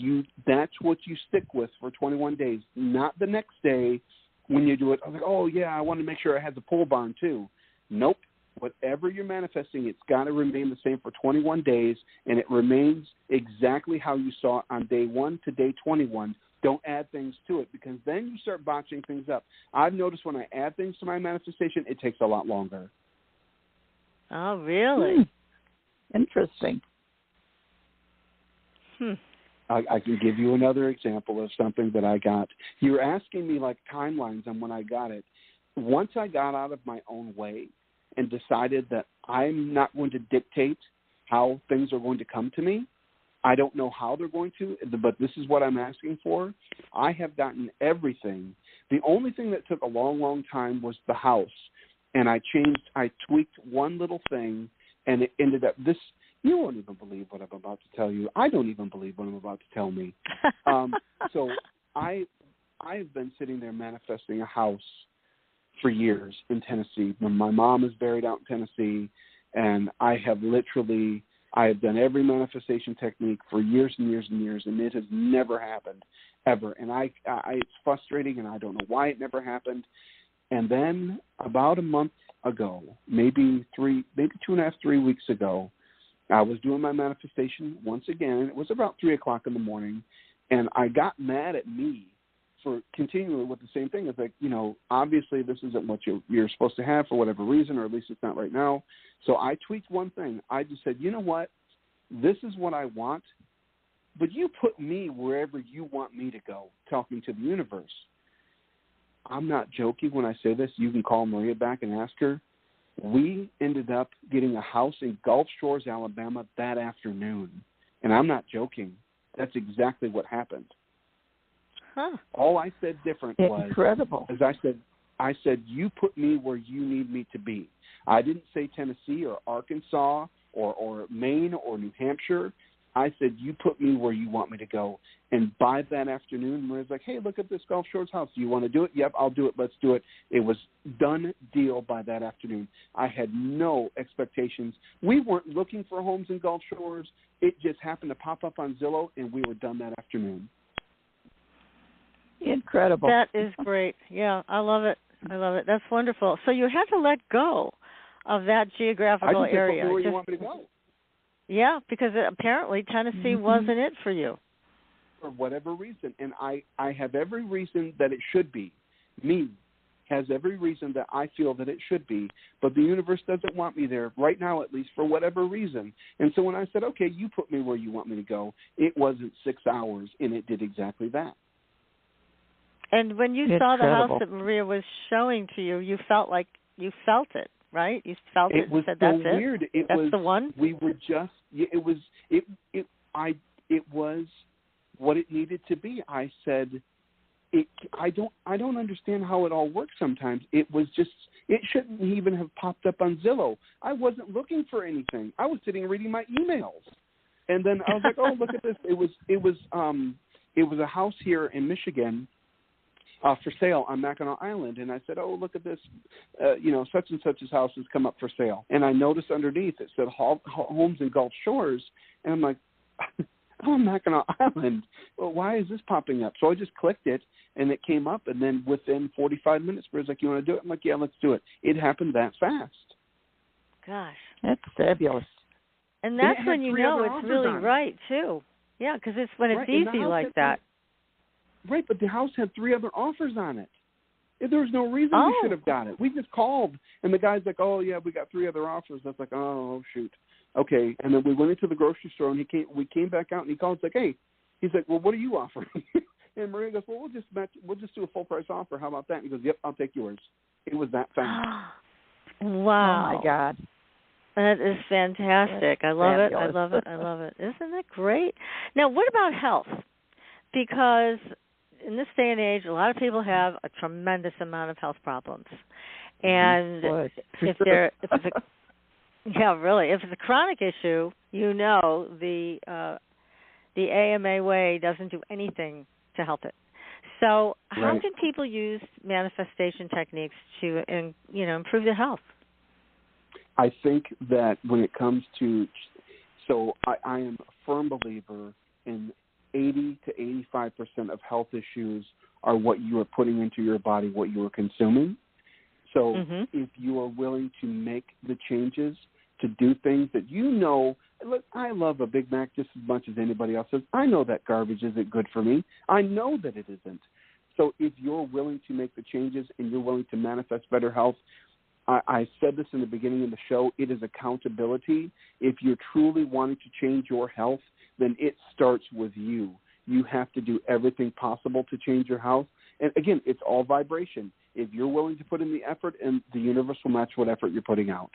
that's what you stick with for 21 days, not the next day when you do it. I was like, oh, yeah, I want to make sure I had the pole barn too. Nope. Whatever you're manifesting, it's got to remain the same for 21 days, and it remains exactly how you saw it on day 1 to day 21. Don't add things to it because then you start botching things up. I've noticed when I add things to my manifestation, it takes a lot longer. Oh, really? Interesting. I can give you another example of something that I got. You're asking me like timelines on when I got it. Once I got out of my own way and decided that I'm not going to dictate how things are going to come to me, I don't know how they're going to, but this is what I'm asking for. I have gotten everything. The only thing that took a long, long time was the house. And I tweaked one little thing, and it ended up this. You won't even believe what I'm about to tell you. I don't even believe what I'm about to tell me. So I've been sitting there manifesting a house for years in Tennessee. My mom is buried out in Tennessee, and I have done every manifestation technique for years and years and years, and it has never happened, ever. And it's frustrating, and I don't know why it never happened. And then about a month ago, maybe 2.5, 3 weeks ago, I was doing my manifestation once again. It was about 3 o'clock in the morning, and I got mad at me for continuing with the same thing. It's like, obviously this isn't what you're supposed to have for whatever reason, or at least it's not right now. So I tweaked one thing. I just said, you know what? This is what I want, but you put me wherever you want me to go, talking to the universe. I'm not joking when I say this. You can call Maria back and ask her. We ended up getting a house in Gulf Shores, Alabama that afternoon. And I'm not joking. That's exactly what happened. Huh. All I said different was, incredible. As I said, you put me where you need me to be. I didn't say Tennessee or Arkansas or Maine or New Hampshire. I said, you put me where you want me to go. And by that afternoon, Maria's like, hey, look at this Gulf Shores house. Do you want to do it? Yep, I'll do it. Let's do it. It was done deal by that afternoon. I had no expectations. We weren't looking for homes in Gulf Shores. It just happened to pop up on Zillow, and we were done that afternoon. Incredible. That is great. Yeah, I love it. I love it. That's wonderful. So you had to let go of that geographical area. I just said, where you want me to go. Yeah, because apparently Tennessee wasn't it for you. For whatever reason. And I have every reason that it should be. Me has every reason that I feel that it should be. But the universe doesn't want me there, right now at least, for whatever reason. And so when I said, okay, you put me where you want me to go, it wasn't 6 hours, and it did exactly that. And when you saw the house that Maria was showing to you, you felt like you felt it, right? You felt it and said, that's it? Weird. That's the one? We were just, it was what it needed to be. I said, I don't understand how it all works sometimes. It was just, it shouldn't even have popped up on Zillow. I wasn't looking for anything. I was sitting and reading my emails. And then I was like, oh, look at this. It was a house here in Michigan for sale on Mackinac Island. And I said, oh, look at this, such and such's house has come up for sale. And I noticed underneath it said homes in Gulf Shores. And I'm like, oh, Mackinac Island. Well, why is this popping up? So I just clicked it, and it came up. And then within 45 minutes, Maria's like, you want to do it? I'm like, yeah, let's do it. It happened that fast. Gosh. That's fabulous. And that's when you know it's really right, too. Yeah, because it's when it's easy like that. Right, but the house had 3 other offers on it. There was no reason we should have got it. We just called, and the guy's like, oh, yeah, we got 3 other offers. I was like, oh, shoot. Okay, and then we went into the grocery store, and we came back out, and he called, like, hey, he's like, well, what are you offering? And Maria goes, well, we'll just do a full-price offer. How about that? And he goes, yep, I'll take yours. It was that fast. Wow. Oh, my God. That is fantastic. I love it. I love it. I love it. Isn't that great? Now, what about health? Because in this day and age, a lot of people have a tremendous amount of health problems. And if it's a chronic issue, the AMA way doesn't do anything to help it. So how can people use manifestation techniques to improve their health? I think that when it comes to, I am a firm believer in 80 to 85% of health issues are what you are putting into your body, what you are consuming. So if you are willing to make the changes, to do things that look, I love a Big Mac just as much as anybody else does. I know that garbage isn't good for me. I know that it isn't. So if you're willing to make the changes and you're willing to manifest better health, I said this in the beginning of the show, it is accountability. If you're truly wanting to change your health, then it starts with you. You have to do everything possible to change your health. And again, it's all vibration. If you're willing to put in the effort, and the universe will match what effort you're putting out.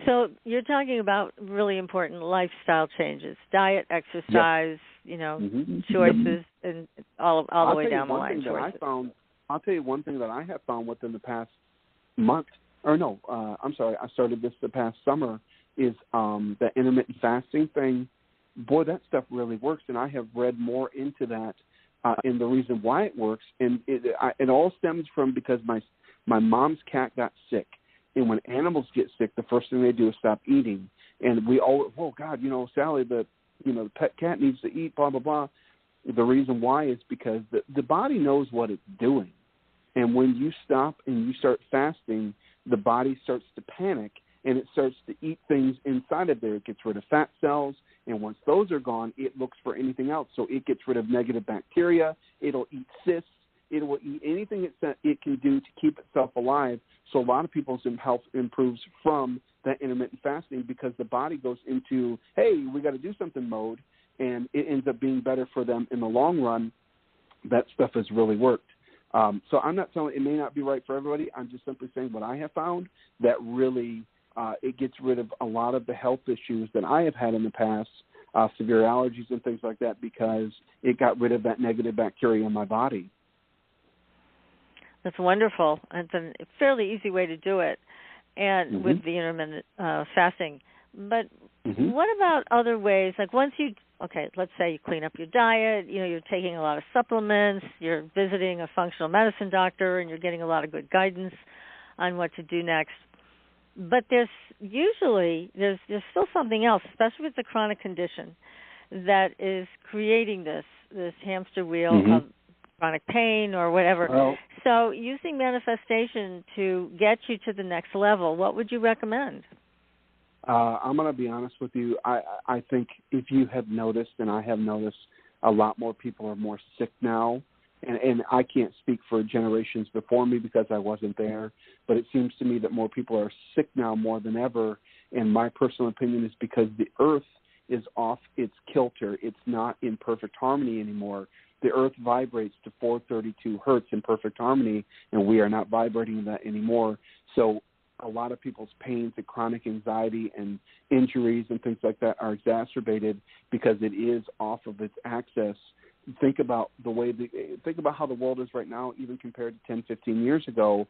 So you're talking about really important lifestyle changes, diet, exercise, choices, and all the way down the line. I'll tell you one thing that I have found within the past month, I started this the past summer, is the intermittent fasting thing. Boy, that stuff really works, and I have read more into that and the reason why it works. And it all stems from because my mom's cat got sick. And when animals get sick, the first thing they do is stop eating. And we all, oh, God, Sally, the pet cat needs to eat, blah, blah, blah. The reason why is because the body knows what it's doing. And when you stop and you start fasting, the body starts to panic, and it starts to eat things inside of there. It gets rid of fat cells. And once those are gone, it looks for anything else. So it gets rid of negative bacteria. It'll eat cysts. It will eat anything it can do to keep itself alive. So a lot of people's health improves from that intermittent fasting because the body goes into, hey, we got to do something mode, and it ends up being better for them in the long run. That stuff has really worked. So I'm not telling, it may not be right for everybody. I'm just simply saying what I have found that really it gets rid of a lot of the health issues that I have had in the past, severe allergies and things like that, because it got rid of that negative bacteria in my body. That's wonderful. It's a fairly easy way to do it, and with the intermittent fasting. But what about other ways? Like once you, let's say you clean up your diet, you're taking a lot of supplements, you're visiting a functional medicine doctor, and you're getting a lot of good guidance on what to do next. But there's still something else, especially with the chronic condition, that is creating this hamster wheel of chronic pain or whatever. Well, so using manifestation to get you to the next level, what would you recommend? I'm going to be honest with you. I think if you have noticed, and I have noticed, a lot more people are more sick now. And I can't speak for generations before me because I wasn't there, but it seems to me that more people are sick now more than ever. And my personal opinion is because the earth is off its kilter. It's not in perfect harmony anymore. The earth vibrates to 432 hertz in perfect harmony, and we are not vibrating that anymore. So a lot of people's pains and chronic anxiety and injuries and things like that are exacerbated because it is off of its axis. Think about how the world is right now, even compared to 10, 15 years ago.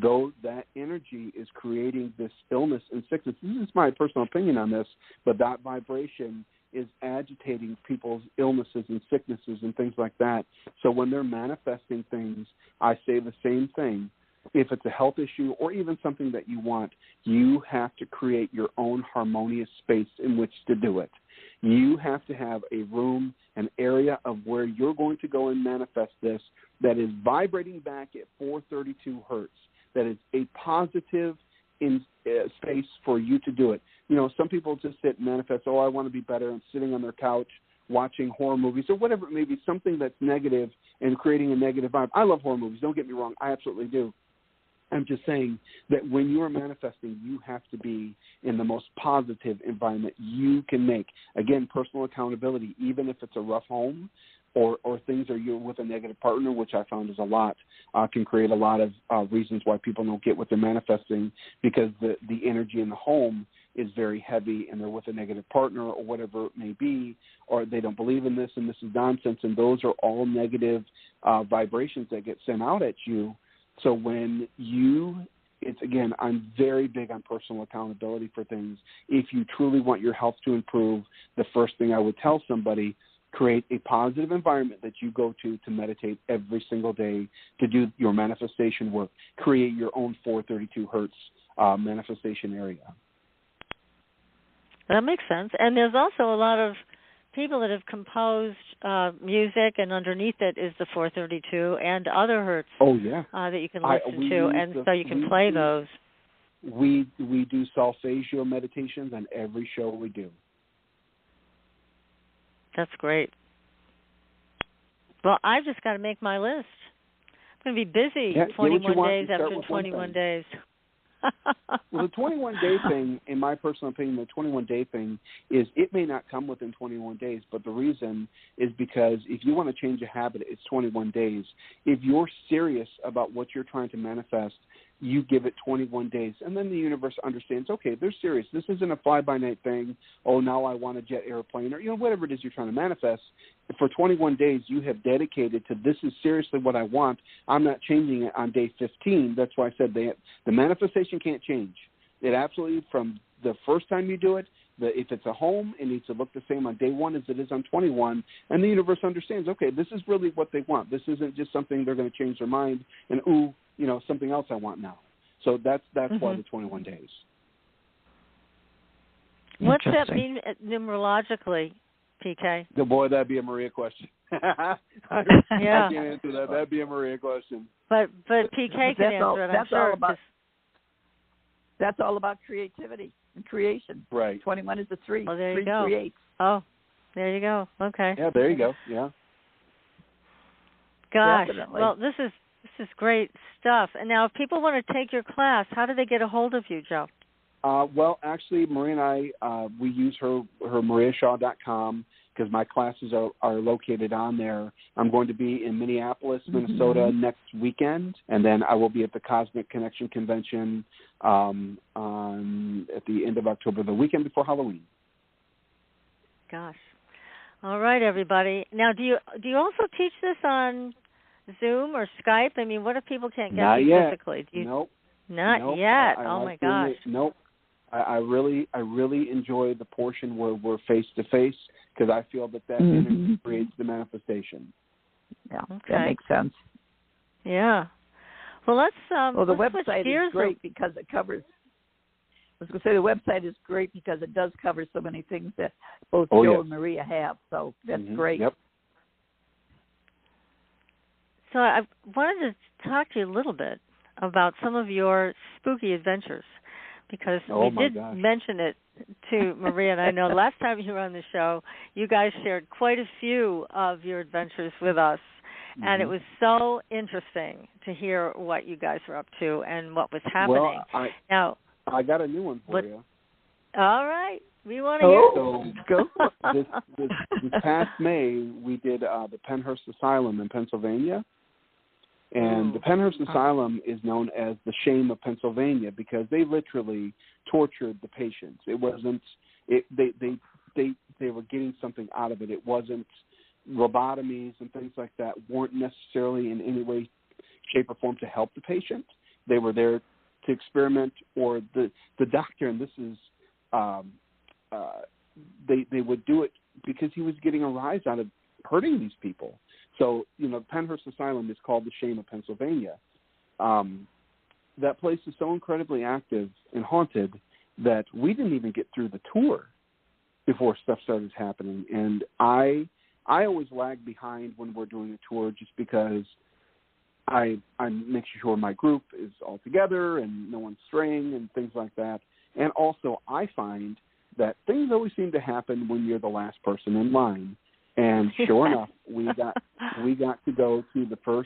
Though that energy is creating this illness and sickness. This is my personal opinion on this, but that vibration is agitating people's illnesses and sicknesses and things like that. So when they're manifesting things, I say the same thing. If it's a health issue or even something that you want, you have to create your own harmonious space in which to do it. You have to have a room, an area of where you're going to go and manifest this that is vibrating back at 432 hertz, that is a positive space for you to do it. Some people just sit and manifest, I want to be better, and sitting on their couch watching horror movies or whatever it may be, something that's negative and creating a negative vibe. I love horror movies. Don't get me wrong. I absolutely do. I'm just saying that when you are manifesting, you have to be in the most positive environment you can make. Again, personal accountability, even if it's a rough home or things are you're with a negative partner, which I found is a lot, can create a lot of reasons why people don't get what they're manifesting because the energy in the home is very heavy and they're with a negative partner or whatever it may be, or they don't believe in this and this is nonsense, and those are all negative vibrations that get sent out at you. So when I'm very big on personal accountability for things. If you truly want your health to improve, the first thing I would tell somebody, create a positive environment that you go to meditate every single day, to do your manifestation work. Create your own 432 hertz manifestation area. That makes sense. And there's also a lot of people that have composed music, and underneath it is the 432 and other hertz that you can listen to, and so you can play those. We do solfeggio meditations on every show we do. That's great. Well, I've just got to make my list. I'm going to be busy 21 days after 21 days. Well, the 21-day thing, in my personal opinion, the 21-day thing is it may not come within 21 days, but the reason is because if you want to change a habit, it's 21 days. If you're serious about what you're trying to manifest, you give it 21 days, and then the universe understands, okay, they're serious. This isn't a fly-by-night thing. Oh, now I want a jet airplane, or whatever it is you're trying to manifest. For 21 days, you have dedicated to this is seriously what I want. I'm not changing it on day 15. That's why I said the manifestation can't change. It absolutely, from the first time you do it, if it's a home, it needs to look the same on day 1 as it is on 21, and the universe understands, okay, this is really what they want. This isn't just something they're going to change their mind and, something else I want now. So that's why the 21 days. What's that mean numerologically, PK? Boy, that'd be a Maria question. I can't answer that. That'd be a Maria question. But PK can answer it, I'm sure. That's all about creativity. creation. Right. 21 is a 3. Oh, there you 3 go. creates. Oh, there you go. Okay. Yeah, there you go. Yeah. Gosh. Definitely. Well, this is great stuff. And now, if people want to take your class, how do they get a hold of you, Joe? Well, actually, Maria and I, we use her mariashaw.com because my classes are located on there. I'm going to be in Minneapolis, Minnesota next weekend, and then I will be at the Cosmic Connection Convention at the end of October, the weekend before Halloween. Gosh. All right, everybody. Now, do you also teach this on Zoom or Skype? I mean, what if people can't get Not you yet. physically? Nope. Not yet. I Oh, like my gosh. Nope. I really enjoy the portion where we're face to face because I feel that energy creates the manifestation. Yeah, Okay. that makes sense. Yeah. Well, let's the let's website is great because it covers. I was going to say the website is great because it does cover so many things that both Joe and Maria have. So that's great. Yep. So I wanted to talk to you a little bit about some of your spooky adventures because we did mention it to Maria, and I know last time you were on the show, you guys shared quite a few of your adventures with us, and it was so interesting to hear what you guys were up to and what was happening. Well, I got a new one for you. All right. We want to hear. So this past May, we did the Pennhurst Asylum in Pennsylvania. And the Pennhurst Asylum is known as the shame of Pennsylvania because they literally tortured the patients. It wasn't they were getting something out of it. It wasn't lobotomies and things like that weren't necessarily in any way, shape, or form to help the patient. They were there to experiment, or the doctor, and this is they would do it because he was getting a rise out of hurting these people. So, Pennhurst Asylum is called the Shame of Pennsylvania. That place is so incredibly active and haunted that we didn't even get through the tour before stuff started happening. And I always lag behind when we're doing a tour just because I'm making sure my group is all together and no one's straying and things like that. And also I find that things always seem to happen when you're the last person in line. And sure enough, we got to go to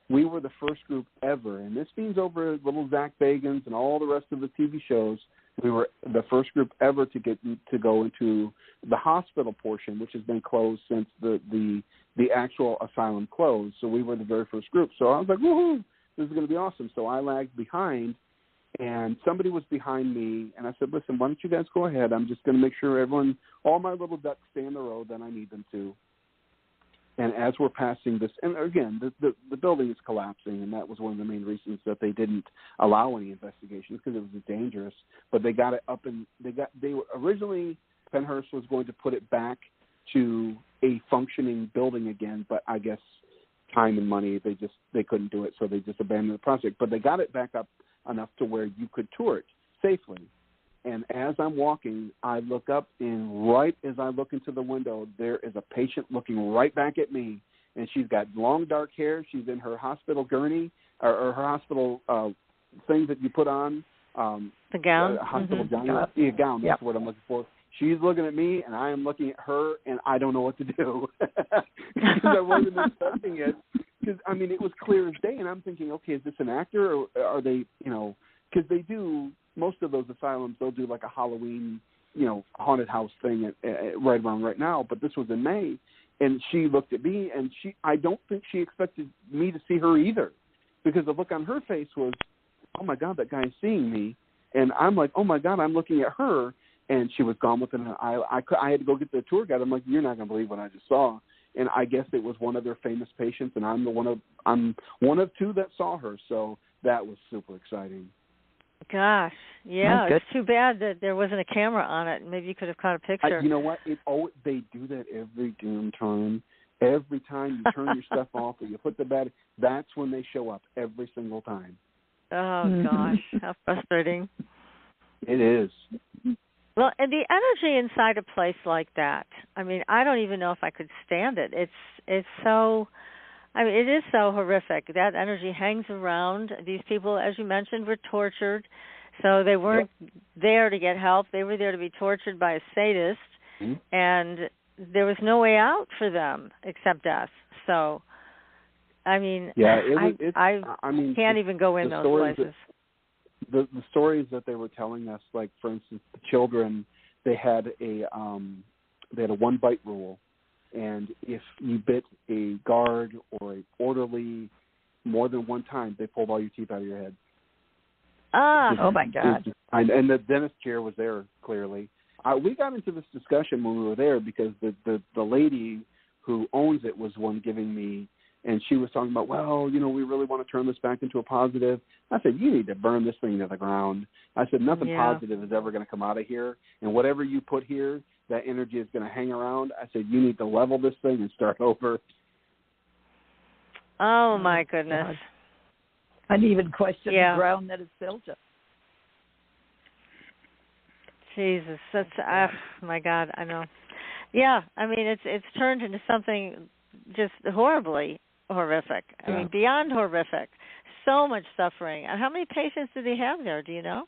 we were the first group ever, and this means over little Zach Bagans and all the rest of the TV shows, we were the first group ever to go into the hospital portion, which has been closed since the actual asylum closed. So we were the very first group. So I was like, woohoo, this is going to be awesome. So I lagged behind, and somebody was behind me, and I said, listen, why don't you guys go ahead? I'm just going to make sure all my little ducks stay in the row that I need them to. And as we're passing this, and again, the building is collapsing, and that was one of the main reasons that they didn't allow any investigations because it was dangerous. But they got it up, and they were originally, Pennhurst was going to put it back to a functioning building again, but I guess time and money, they couldn't do it, so they just abandoned the project. But they got it back up enough to where you could tour it safely. And as I'm walking, I look up, and right as I look into the window, there is a patient looking right back at me, and she's got long dark hair. She's in her hospital gurney or her hospital thing that you put on. The gown? Hospital gown. Yeah, gown. That's what I'm looking for. She's looking at me, and I am looking at her, and I don't know what to do because I wasn't expecting it. Because, I mean, it was clear as day, and I'm thinking, okay, is this an actor, or are they, because they do, most of those asylums, they'll do like a Halloween, haunted house thing right around right now, but this was in May, and she looked at me, and I don't think she expected me to see her either, because the look on her face was, oh my God, that guy is seeing me, and I'm like, oh my God, I'm looking at her, and she was gone within an aisle. I had to go get the tour guide. I'm like, you're not going to believe what I just saw. And I guess it was one of their famous patients, and I'm one of two that saw her. So that was super exciting. Gosh, yeah, it's too bad that there wasn't a camera on it. Maybe you could have caught a picture. You know what? They do that every damn time. Every time you turn your stuff off or you put the battery, that's when they show up every single time. Oh gosh, how frustrating! It is. Well, and the energy inside a place like that, I mean, I don't even know if I could stand it. It's so, I mean, it is so horrific. That energy hangs around. These people, as you mentioned, were tortured. So they weren't there to get help. They were there to be tortured by a sadist, and there was no way out for them except death. So, I mean, I can't even go in those places. The stories that they were telling us, like for instance, the children, they had a 1-bite rule, and if you bit a guard or a orderly more than one time, they pulled all your teeth out of your head. Oh my God! And the dentist chair was there clearly. We got into this discussion when we were there because the lady who owns it was one giving me. And she was talking about, well, we really want to turn this back into a positive. I said, you need to burn this thing to the ground. I said, nothing positive is ever going to come out of here. And whatever you put here, that energy is going to hang around. I said, you need to level this thing and start over. Oh, my goodness. God. I'd even question the ground that it's built on. Jesus, that's, my God, I know. Yeah, I mean, it's turned into something just horribly horrific. I mean, beyond horrific. So much suffering. And how many patients did they have there? Do you know?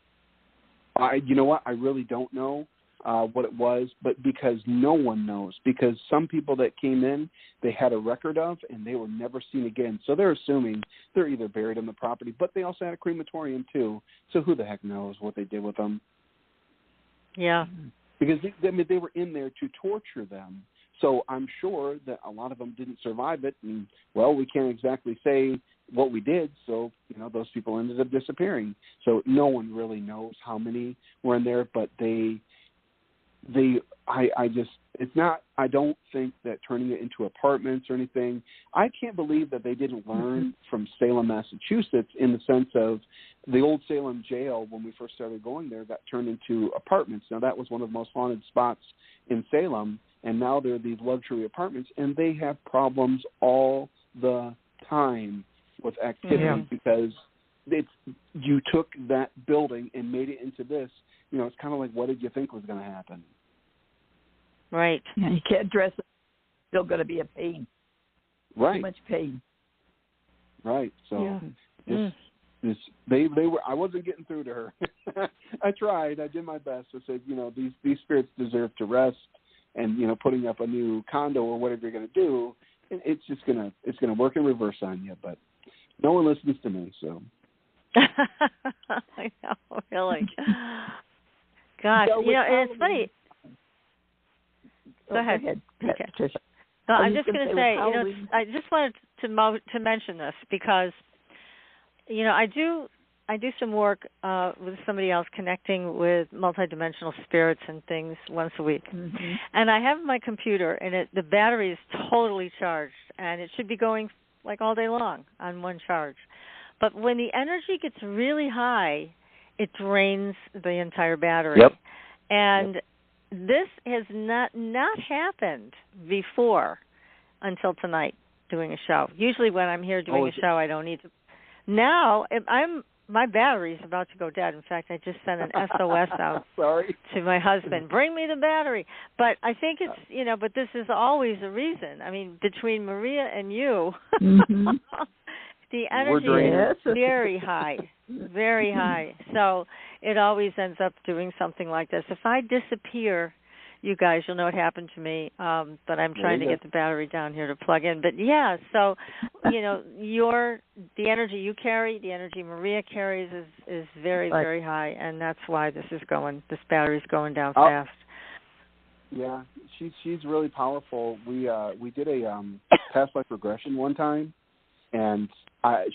You know what? I really don't know what it was, but because no one knows. Because some people that came in, they had a record of, and they were never seen again. So they're assuming they're either buried on the property, but they also had a crematorium too. So who the heck knows what they did with them? Yeah. Because they were in there to torture them. So I'm sure that a lot of them didn't survive it. And, well, we can't exactly say what we did. So, those people ended up disappearing. So no one really knows how many were in there. But I don't think that turning it into apartments or anything, I can't believe that they didn't learn from Salem, Massachusetts, in the sense of the old Salem jail, when we first started going there, got turned into apartments. Now, that was one of the most haunted spots in Salem. And now there are these luxury apartments, and they have problems all the time with activity because you took that building and made it into this. It's kind of like, what did you think was going to happen? Right. Yeah, you can't dress it. It's still going to be a pain. Right. Too much pain. Right. So they were. I wasn't getting through to her. I tried. I did my best. I said, these spirits deserve to rest. And putting up a new condo or whatever you're going to do, it's gonna work in reverse on you. But no one listens to me, so. I know, really. Gosh, and it's funny. Go ahead. Okay. No, I'm just going to say, I just wanted to mention this because, I do some work with somebody else connecting with multidimensional spirits and things once a week. Mm-hmm. And I have my computer, and the battery is totally charged, and it should be going like all day long on one charge. But when the energy gets really high, it drains the entire battery. Yep. And this has not happened before until tonight doing a show. Usually when I'm here doing a show, I don't need to. Now, my battery is about to go dead. In fact, I just sent an SOS out to my husband. Bring me the battery. But I think it's, but this is always a reason. I mean, between Maria and you, the energy is very high, very high. So it always ends up doing something like this. If I disappear, you guys, you'll know what happened to me, but I'm trying to get the battery down here to plug in. But, so, the energy you carry, the energy Maria carries is very, very high, and that's why this battery's going down fast. Yeah, she's really powerful. We did a past life regression one time, and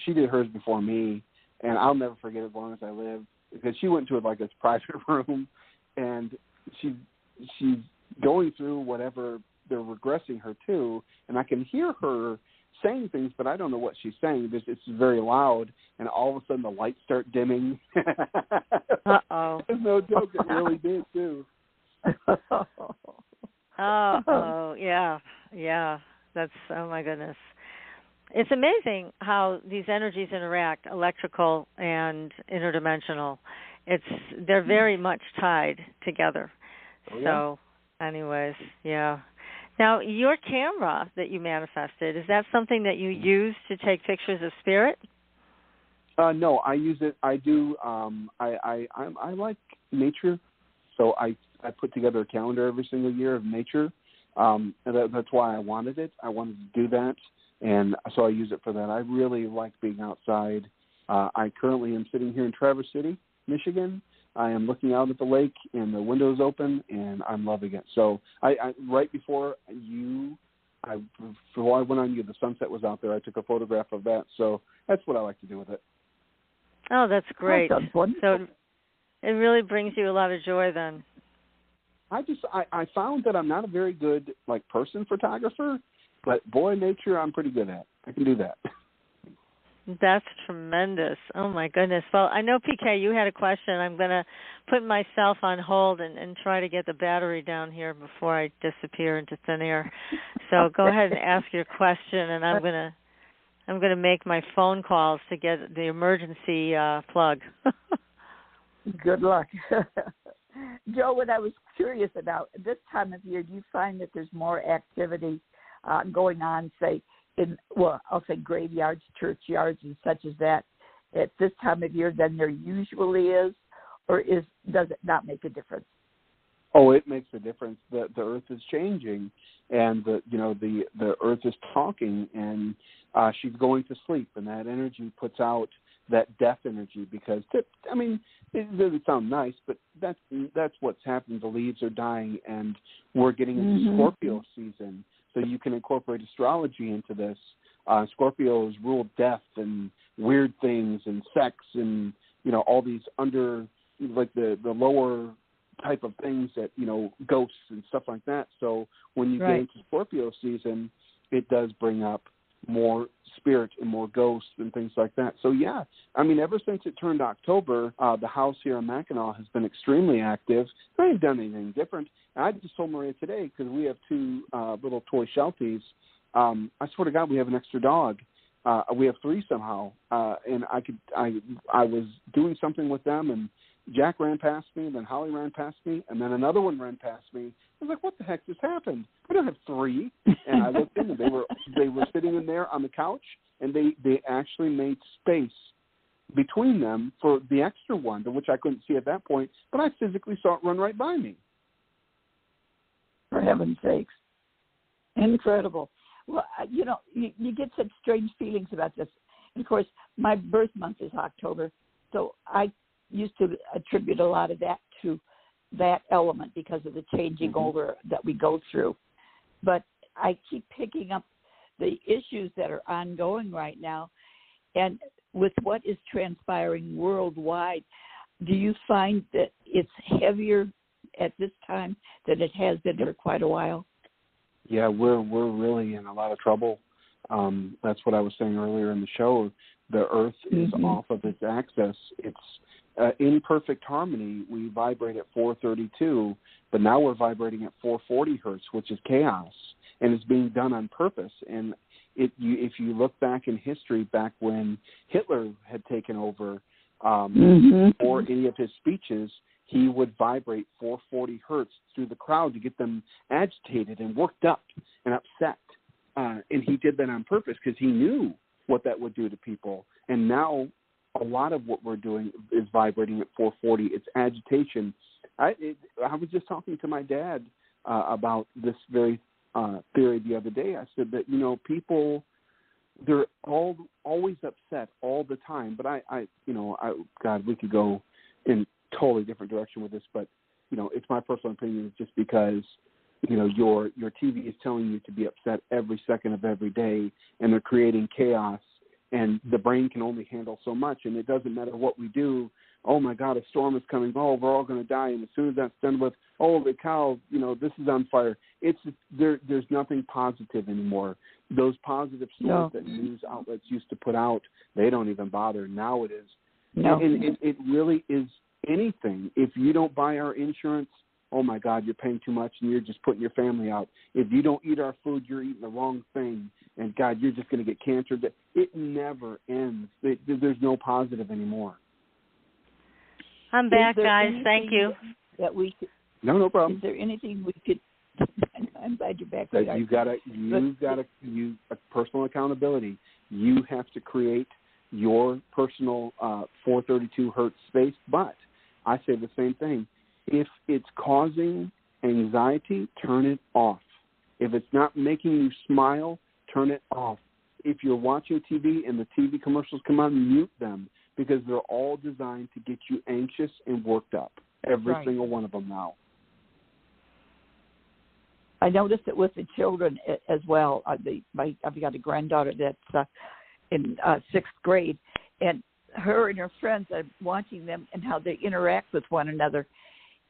she did hers before me, and I'll never forget it as long as I live, because she went to this private room, and she's going through whatever they're regressing her to, and I can hear her saying things, but I don't know what she's saying. It's very loud, and all of a sudden the lights start dimming. Uh-oh. There's no joke. It really did, too. Oh, yeah. That's, oh, my goodness. It's amazing how these energies interact, electrical and interdimensional. They're very much tied together. Oh, yeah. So, anyways, yeah. Now, your camera that you manifested, is that something that you use to take pictures of spirit? No, I use it. I do. I like nature, so I put together a calendar every single year of nature. And that's why I wanted it. I wanted to do that, and so I use it for that. I really like being outside. I currently am sitting here in Traverse City, Michigan. I am looking out at the lake, and the window's open, and I'm loving it. So I right before I went on you, the sunset was out there. I took a photograph of that. So that's what I like to do with it. Oh, that's great. That sounds wonderful. So it really brings you a lot of joy then. I found that I'm not a very good person photographer, but boy, nature I'm pretty good at. I can do that. That's tremendous. Oh my goodness. Well, I know PK, you had a question. I'm going to put myself on hold and try to get the battery down here before I disappear into thin air. So go ahead and ask your question, and I'm going to make my phone calls to get the emergency plug. Good luck. Joe, what I was curious about, this time of year, do you find that there's more activity going on, say, I'll say graveyards, churchyards, and such as that at this time of year than there usually is, or does it not make a difference? Oh, it makes a difference. The earth is changing, and the earth is talking, and she's going to sleep, and that energy puts out that death energy because, it doesn't sound nice, but that's what's happening. The leaves are dying, and we're getting into Scorpio season. So you can incorporate astrology into this. Scorpios rule death and weird things and sex and, all these the lower type of things that, ghosts and stuff like that. So when you get into Scorpio season, it does bring up more spirit and more ghosts and things like that. So, yeah, ever since it turned October, the house here in Mackinac has been extremely active. I ain't done anything different. And I just told Maria today, because we have two little toy Shelties, I swear to God, we have an extra dog. We have three somehow. And I was doing something with them, and Jack ran past me, and then Holly ran past me, and then another one ran past me. I was like, what the heck just happened? We don't have three. And I looked in, and they were sitting in there on the couch, and they actually made space between them for the extra one, which I couldn't see at that point, but I physically saw it run right by me. For heaven's sakes. Incredible. Well, you get such strange feelings about this. And, of course, my birth month is October, so I used to attribute a lot of that to that element because of the changing over that we go through. But I keep picking up the issues that are ongoing right now, and with what is transpiring worldwide, do you find that it's heavier at this time than it has been for quite a while? Yeah, we're really in a lot of trouble. That's what I was saying earlier in the show. The Earth is off of its axis. It's in perfect harmony. We vibrate at 432, but now we're vibrating at 440 hertz, which is chaos, and it's being done on purpose. And if you look back in history, back when Hitler had taken over, or any of his speeches, he would vibrate 440 hertz through the crowd to get them agitated and worked up and upset. And he did that on purpose because he knew what that would do to people. And now a lot of what we're doing is vibrating at 440. It's agitation. I was just talking to my dad about this very theory the other day. I said that, people, they're always upset all the time. But God, we could go in totally different direction with this, but it's my personal opinion. Just because your TV is telling you to be upset every second of every day, and they're creating chaos, and the brain can only handle so much, and it doesn't matter what we do. Oh my God, a storm is coming. Oh, we're all going to die. And as soon as that's done with, holy cow, this is on fire. There's nothing positive anymore. Those positive stories that news outlets used to put out, they don't even bother. Now it is. No. And it really is anything. If you don't buy our insurance, oh my God, you're paying too much and you're just putting your family out. If you don't eat our food, you're eating the wrong thing. And God, you're just going to get cancer. It never ends. There's no positive anymore. I'm back, guys. Thank you. That we could, no problem. Is there anything we could? I'm glad you're back. You've got a personal accountability. You have to create your personal 432 hertz space. But I say the same thing. If it's causing anxiety, turn it off. If it's not making you smile, turn it off. If you're watching TV and the TV commercials come on, mute them, because they're all designed to get you anxious and worked up. Every single one of them now. I noticed it with the children as well. I've got a granddaughter that's in 6th grade, and her and her friends, I'm watching them and how they interact with one another.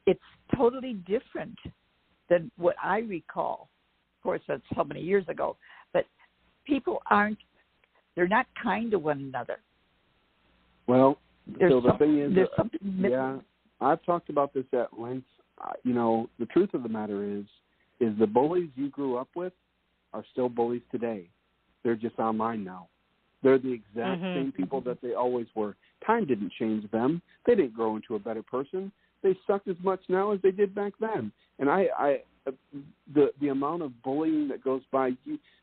It's totally different than what I recall. Of course, that's so many years ago. But people they're not kind to one another. Well, so the thing is, there's something missing. Yeah, I've talked about this at length. The truth of the matter is the bullies you grew up with are still bullies today. They're just online now. They're the exact same people that they always were. Time didn't change them. They didn't grow into a better person. They suck as much now as they did back then. And the amount of bullying that goes by,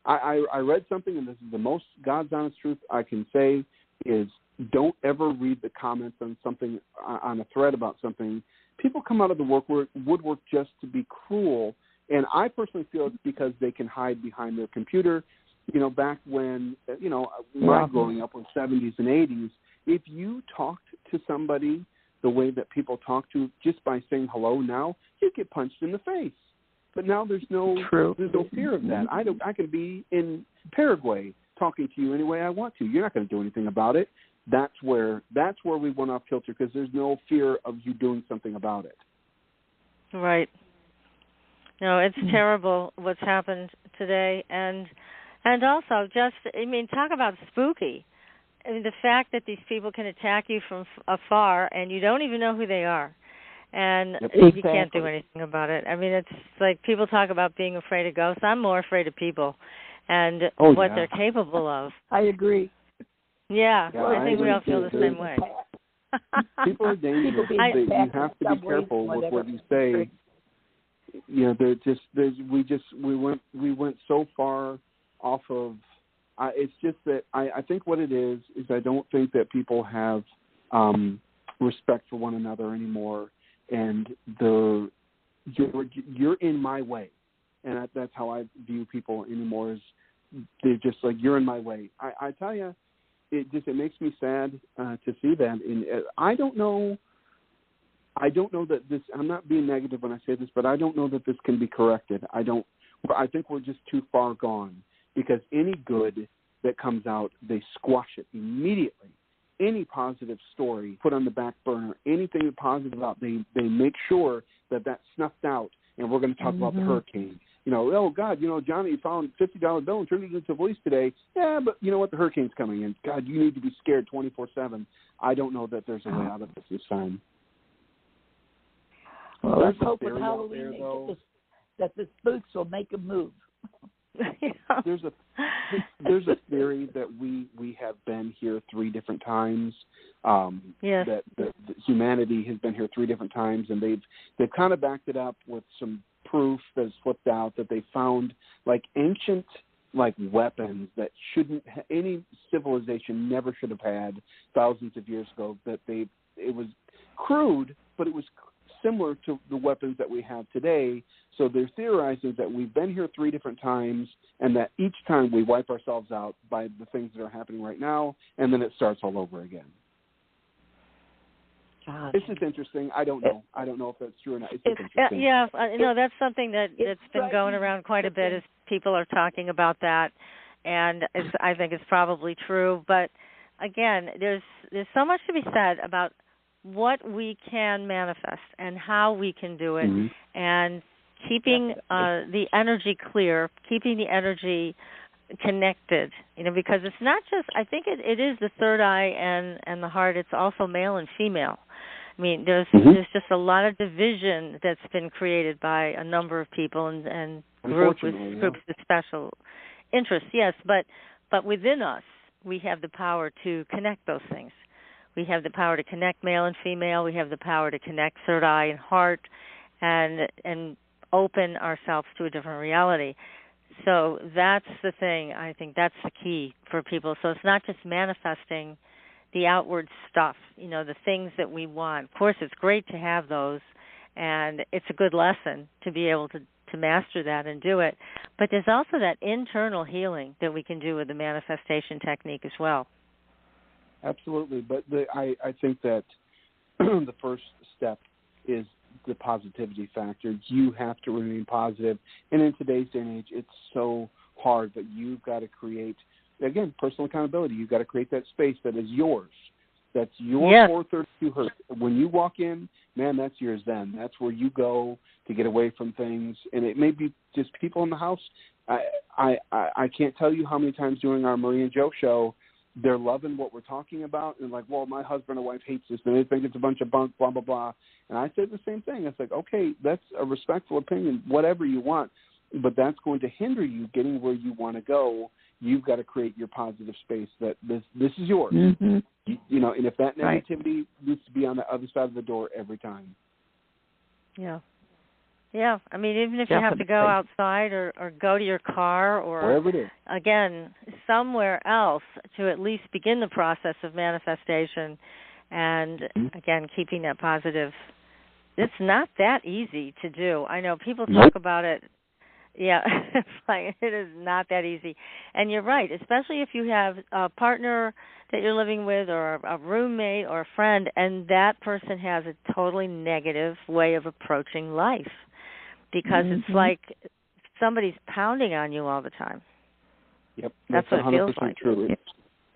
I read something, and this is the most God's honest truth I can say, is don't ever read the comments on something, on a thread about something. People come out of the woodwork just to be cruel. And I personally feel it's because they can hide behind their computer. Back when, my growing up was 70s and 80s, if you talked to somebody the way that people talk to just by saying hello now, you get punched in the face. But now there's no fear of that. I can be in Paraguay talking to you any way I want to. You're not going to do anything about it. That's where we went off kilter, because there's no fear of you doing something about it. Right. No, it's terrible what's happened today, and also talk about spooky. I mean, the fact that these people can attack you from afar and you don't even know who they are, and you can't do anything about it. I mean, it's like people talk about being afraid of ghosts. I'm more afraid of people and what they're capable of. I agree. Yeah, I think we all feel the same way. People are dangerous. You have to be careful with what you say. We went so far off of. It's just that I think what it is I don't think that people have respect for one another anymore, and you're in my way, and that's how I view people anymore. Is they're just like, you're in my way. I tell you, it makes me sad to see that, and I don't know that this. I'm not being negative when I say this, but I don't know that this can be corrected. I think we're just too far gone. Because any good that comes out, they squash it immediately. Any positive story put on the back burner, anything positive out, they make sure that's snuffed out, and we're going to talk about the hurricane. Oh, God, Johnny found $50 bill and turned it into police today. Yeah, but you know what? The hurricane's coming in. God, you need to be scared 24/7. I don't know that there's a way out of this time. Well, let's hope with Halloween that the spooks will make a move. There's a theory that we have been here 3 different times. Yes. That humanity has been here 3 different times, and they've kind of backed it up with some proof that has slipped out, that they found ancient weapons that any civilization never should have had thousands of years ago. That it was crude, but it was similar to the weapons that we have today. So they're theorizing that we've been here 3 different times, and that each time we wipe ourselves out by the things that are happening right now, and then it starts all over again. God. This is interesting. I don't know. I don't know if that's true or not. It's interesting. Yeah, that's something that's been going around quite a bit, as people are talking about that, and I think it's probably true. But again, there's so much to be said about what we can manifest and how we can do it, and keeping the energy clear, keeping the energy connected, because it's not just, I think it is the third eye and the heart. It's also male and female. I mean, there's just a lot of division that's been created by a number of people and groups with special interests. Yes, but within us, we have the power to connect those things. We have the power to connect male and female. We have the power to connect third eye and heart, and open ourselves to a different reality. So that's the thing. I think that's the key for people. So it's not just manifesting the outward stuff, the things that we want. Of course, it's great to have those, and it's a good lesson to be able to master that and do it. But there's also that internal healing that we can do with the manifestation technique as well. Absolutely. But I think that the first step is the positivity factor. You have to remain positive. And in today's day and age, it's so hard, but you've got to create, again, personal accountability. You've got to create that space that is yours. That's your 432 Hertz. When you walk in, man, that's yours then. That's where you go to get away from things. And it may be just people in the house. I can't tell you how many times during our Marie and Joe show, they're loving what we're talking about and like, well, my husband or wife hates this and they think it's a bunch of bunk, blah, blah, blah. And I said the same thing. It's like, okay, that's a respectful opinion, whatever you want, but that's going to hinder you getting where you want to go. You've got to create your positive space that this is yours. Mm-hmm. And if that negativity needs to be on the other side of the door every time. Yeah. Yeah, I mean, even if you have to go outside or go to your car or, wherever it is, again, somewhere else to at least begin the process of manifestation and, again, keeping that positive. It's not that easy to do. I know people talk about it. Yeah, it's like it is not that easy. And you're right, especially if you have a partner that you're living with or a roommate or a friend, and that person has a totally negative way of approaching life. Because it's like somebody's pounding on you all the time. Yep, that's what it feels like. True.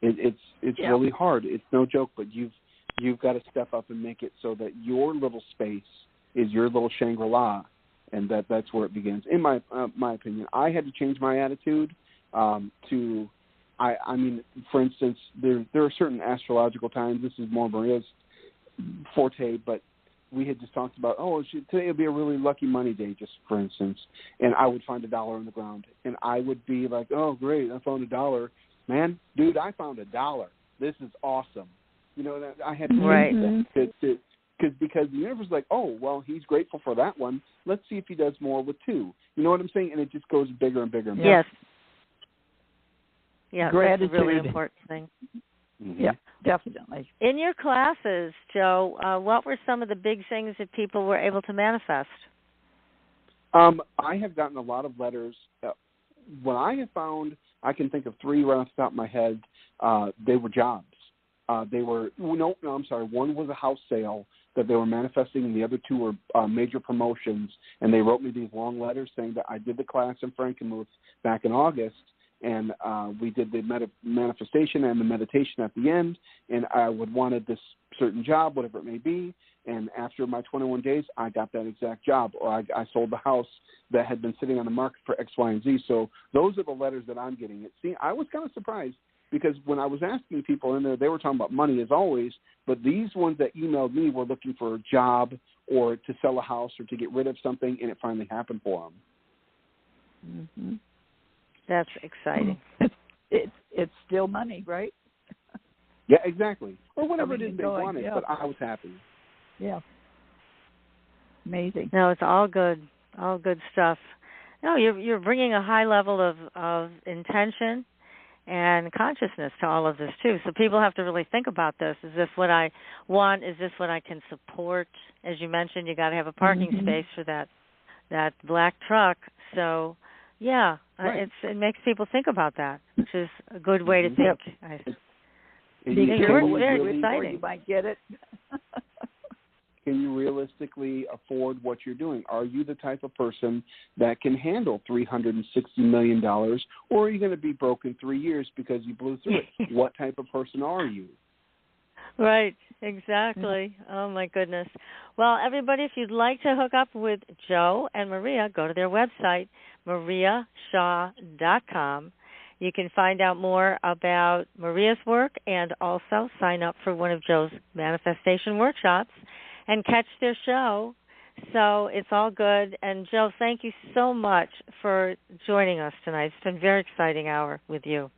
It's really hard. It's no joke, but you've got to step up and make it so that your little space is your little Shangri-La, and that's where it begins. In my opinion, I had to change my attitude to. I mean, for instance, there are certain astrological times. This is more Maria's forte, but we had just talked about, today will be a really lucky money day, just for instance, and I would find $1 on the ground, and I would be like, oh, great, I found $1. Man, dude, I found $1. This is awesome. That I had to do that because the universe is like, oh, well, he's grateful for that one. Let's see if he does more with 2. You know what I'm saying? And it just goes bigger and bigger and bigger. Yes. Yeah, that's a really important thing. Mm-hmm. Yeah, definitely. In your classes, Joe, what were some of the big things that people were able to manifest? I have gotten a lot of letters. What I have found, I can think of 3 right off the top of my head. They were jobs. They were, I'm sorry. One was a house sale that they were manifesting, and the other 2 were major promotions. And they wrote me these long letters saying that I did the class in Frankenmuth back in August, and we did the manifestation and the meditation at the end, and I wanted this certain job, whatever it may be, and after my 21 days, I got that exact job, or I sold the house that had been sitting on the market for X, Y, and Z. So those are the letters that I'm getting. I was kind of surprised because when I was asking people in there, they were talking about money as always, but these ones that emailed me were looking for a job or to sell a house or to get rid of something, and it finally happened for them. Mm-hmm. That's exciting. It's still money, right? Yeah, exactly. Or whatever it is they wanted, but I was happy. Yeah. Amazing. No, it's all good stuff. No, you're bringing a high level of intention and consciousness to all of this too. So people have to really think about this. Is this what I want? Is this what I can support? As you mentioned, you got to have a parking space for that black truck. So. Yeah, right. It makes people think about that, which is a good way to think. You're very really exciting. You might get it. Can you realistically afford what you're doing? Are you the type of person that can handle $360 million, or are you going to be broke in 3 years because you blew through it? What type of person are you? Right, exactly. Oh, my goodness. Well, everybody, if you'd like to hook up with Joe and Maria, go to their website, mariashaw.com. You can find out more about Maria's work and also sign up for one of Joe's manifestation workshops and catch their show. So it's all good. And, Joe, thank you so much for joining us tonight. It's been a very exciting hour with you.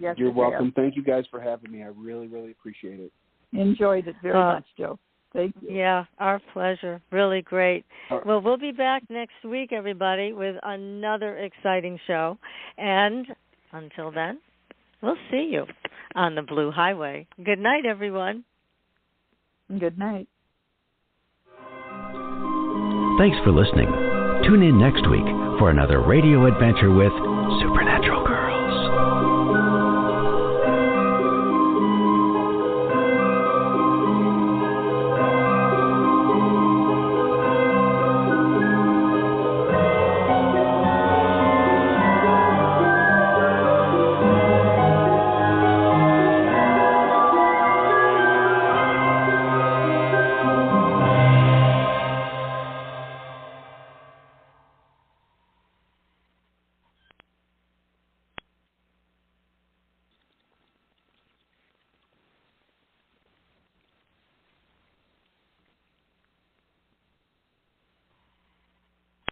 Yes, you're welcome. Thank you guys for having me. I really, really appreciate it. Enjoyed it very much, Joe. Thank you. Yeah, our pleasure. Really great. Well, we'll be back next week, everybody, with another exciting show. And until then, we'll see you on the Blue Highway. Good night, everyone. Good night. Thanks for listening. Tune in next week for another radio adventure with Supernatural.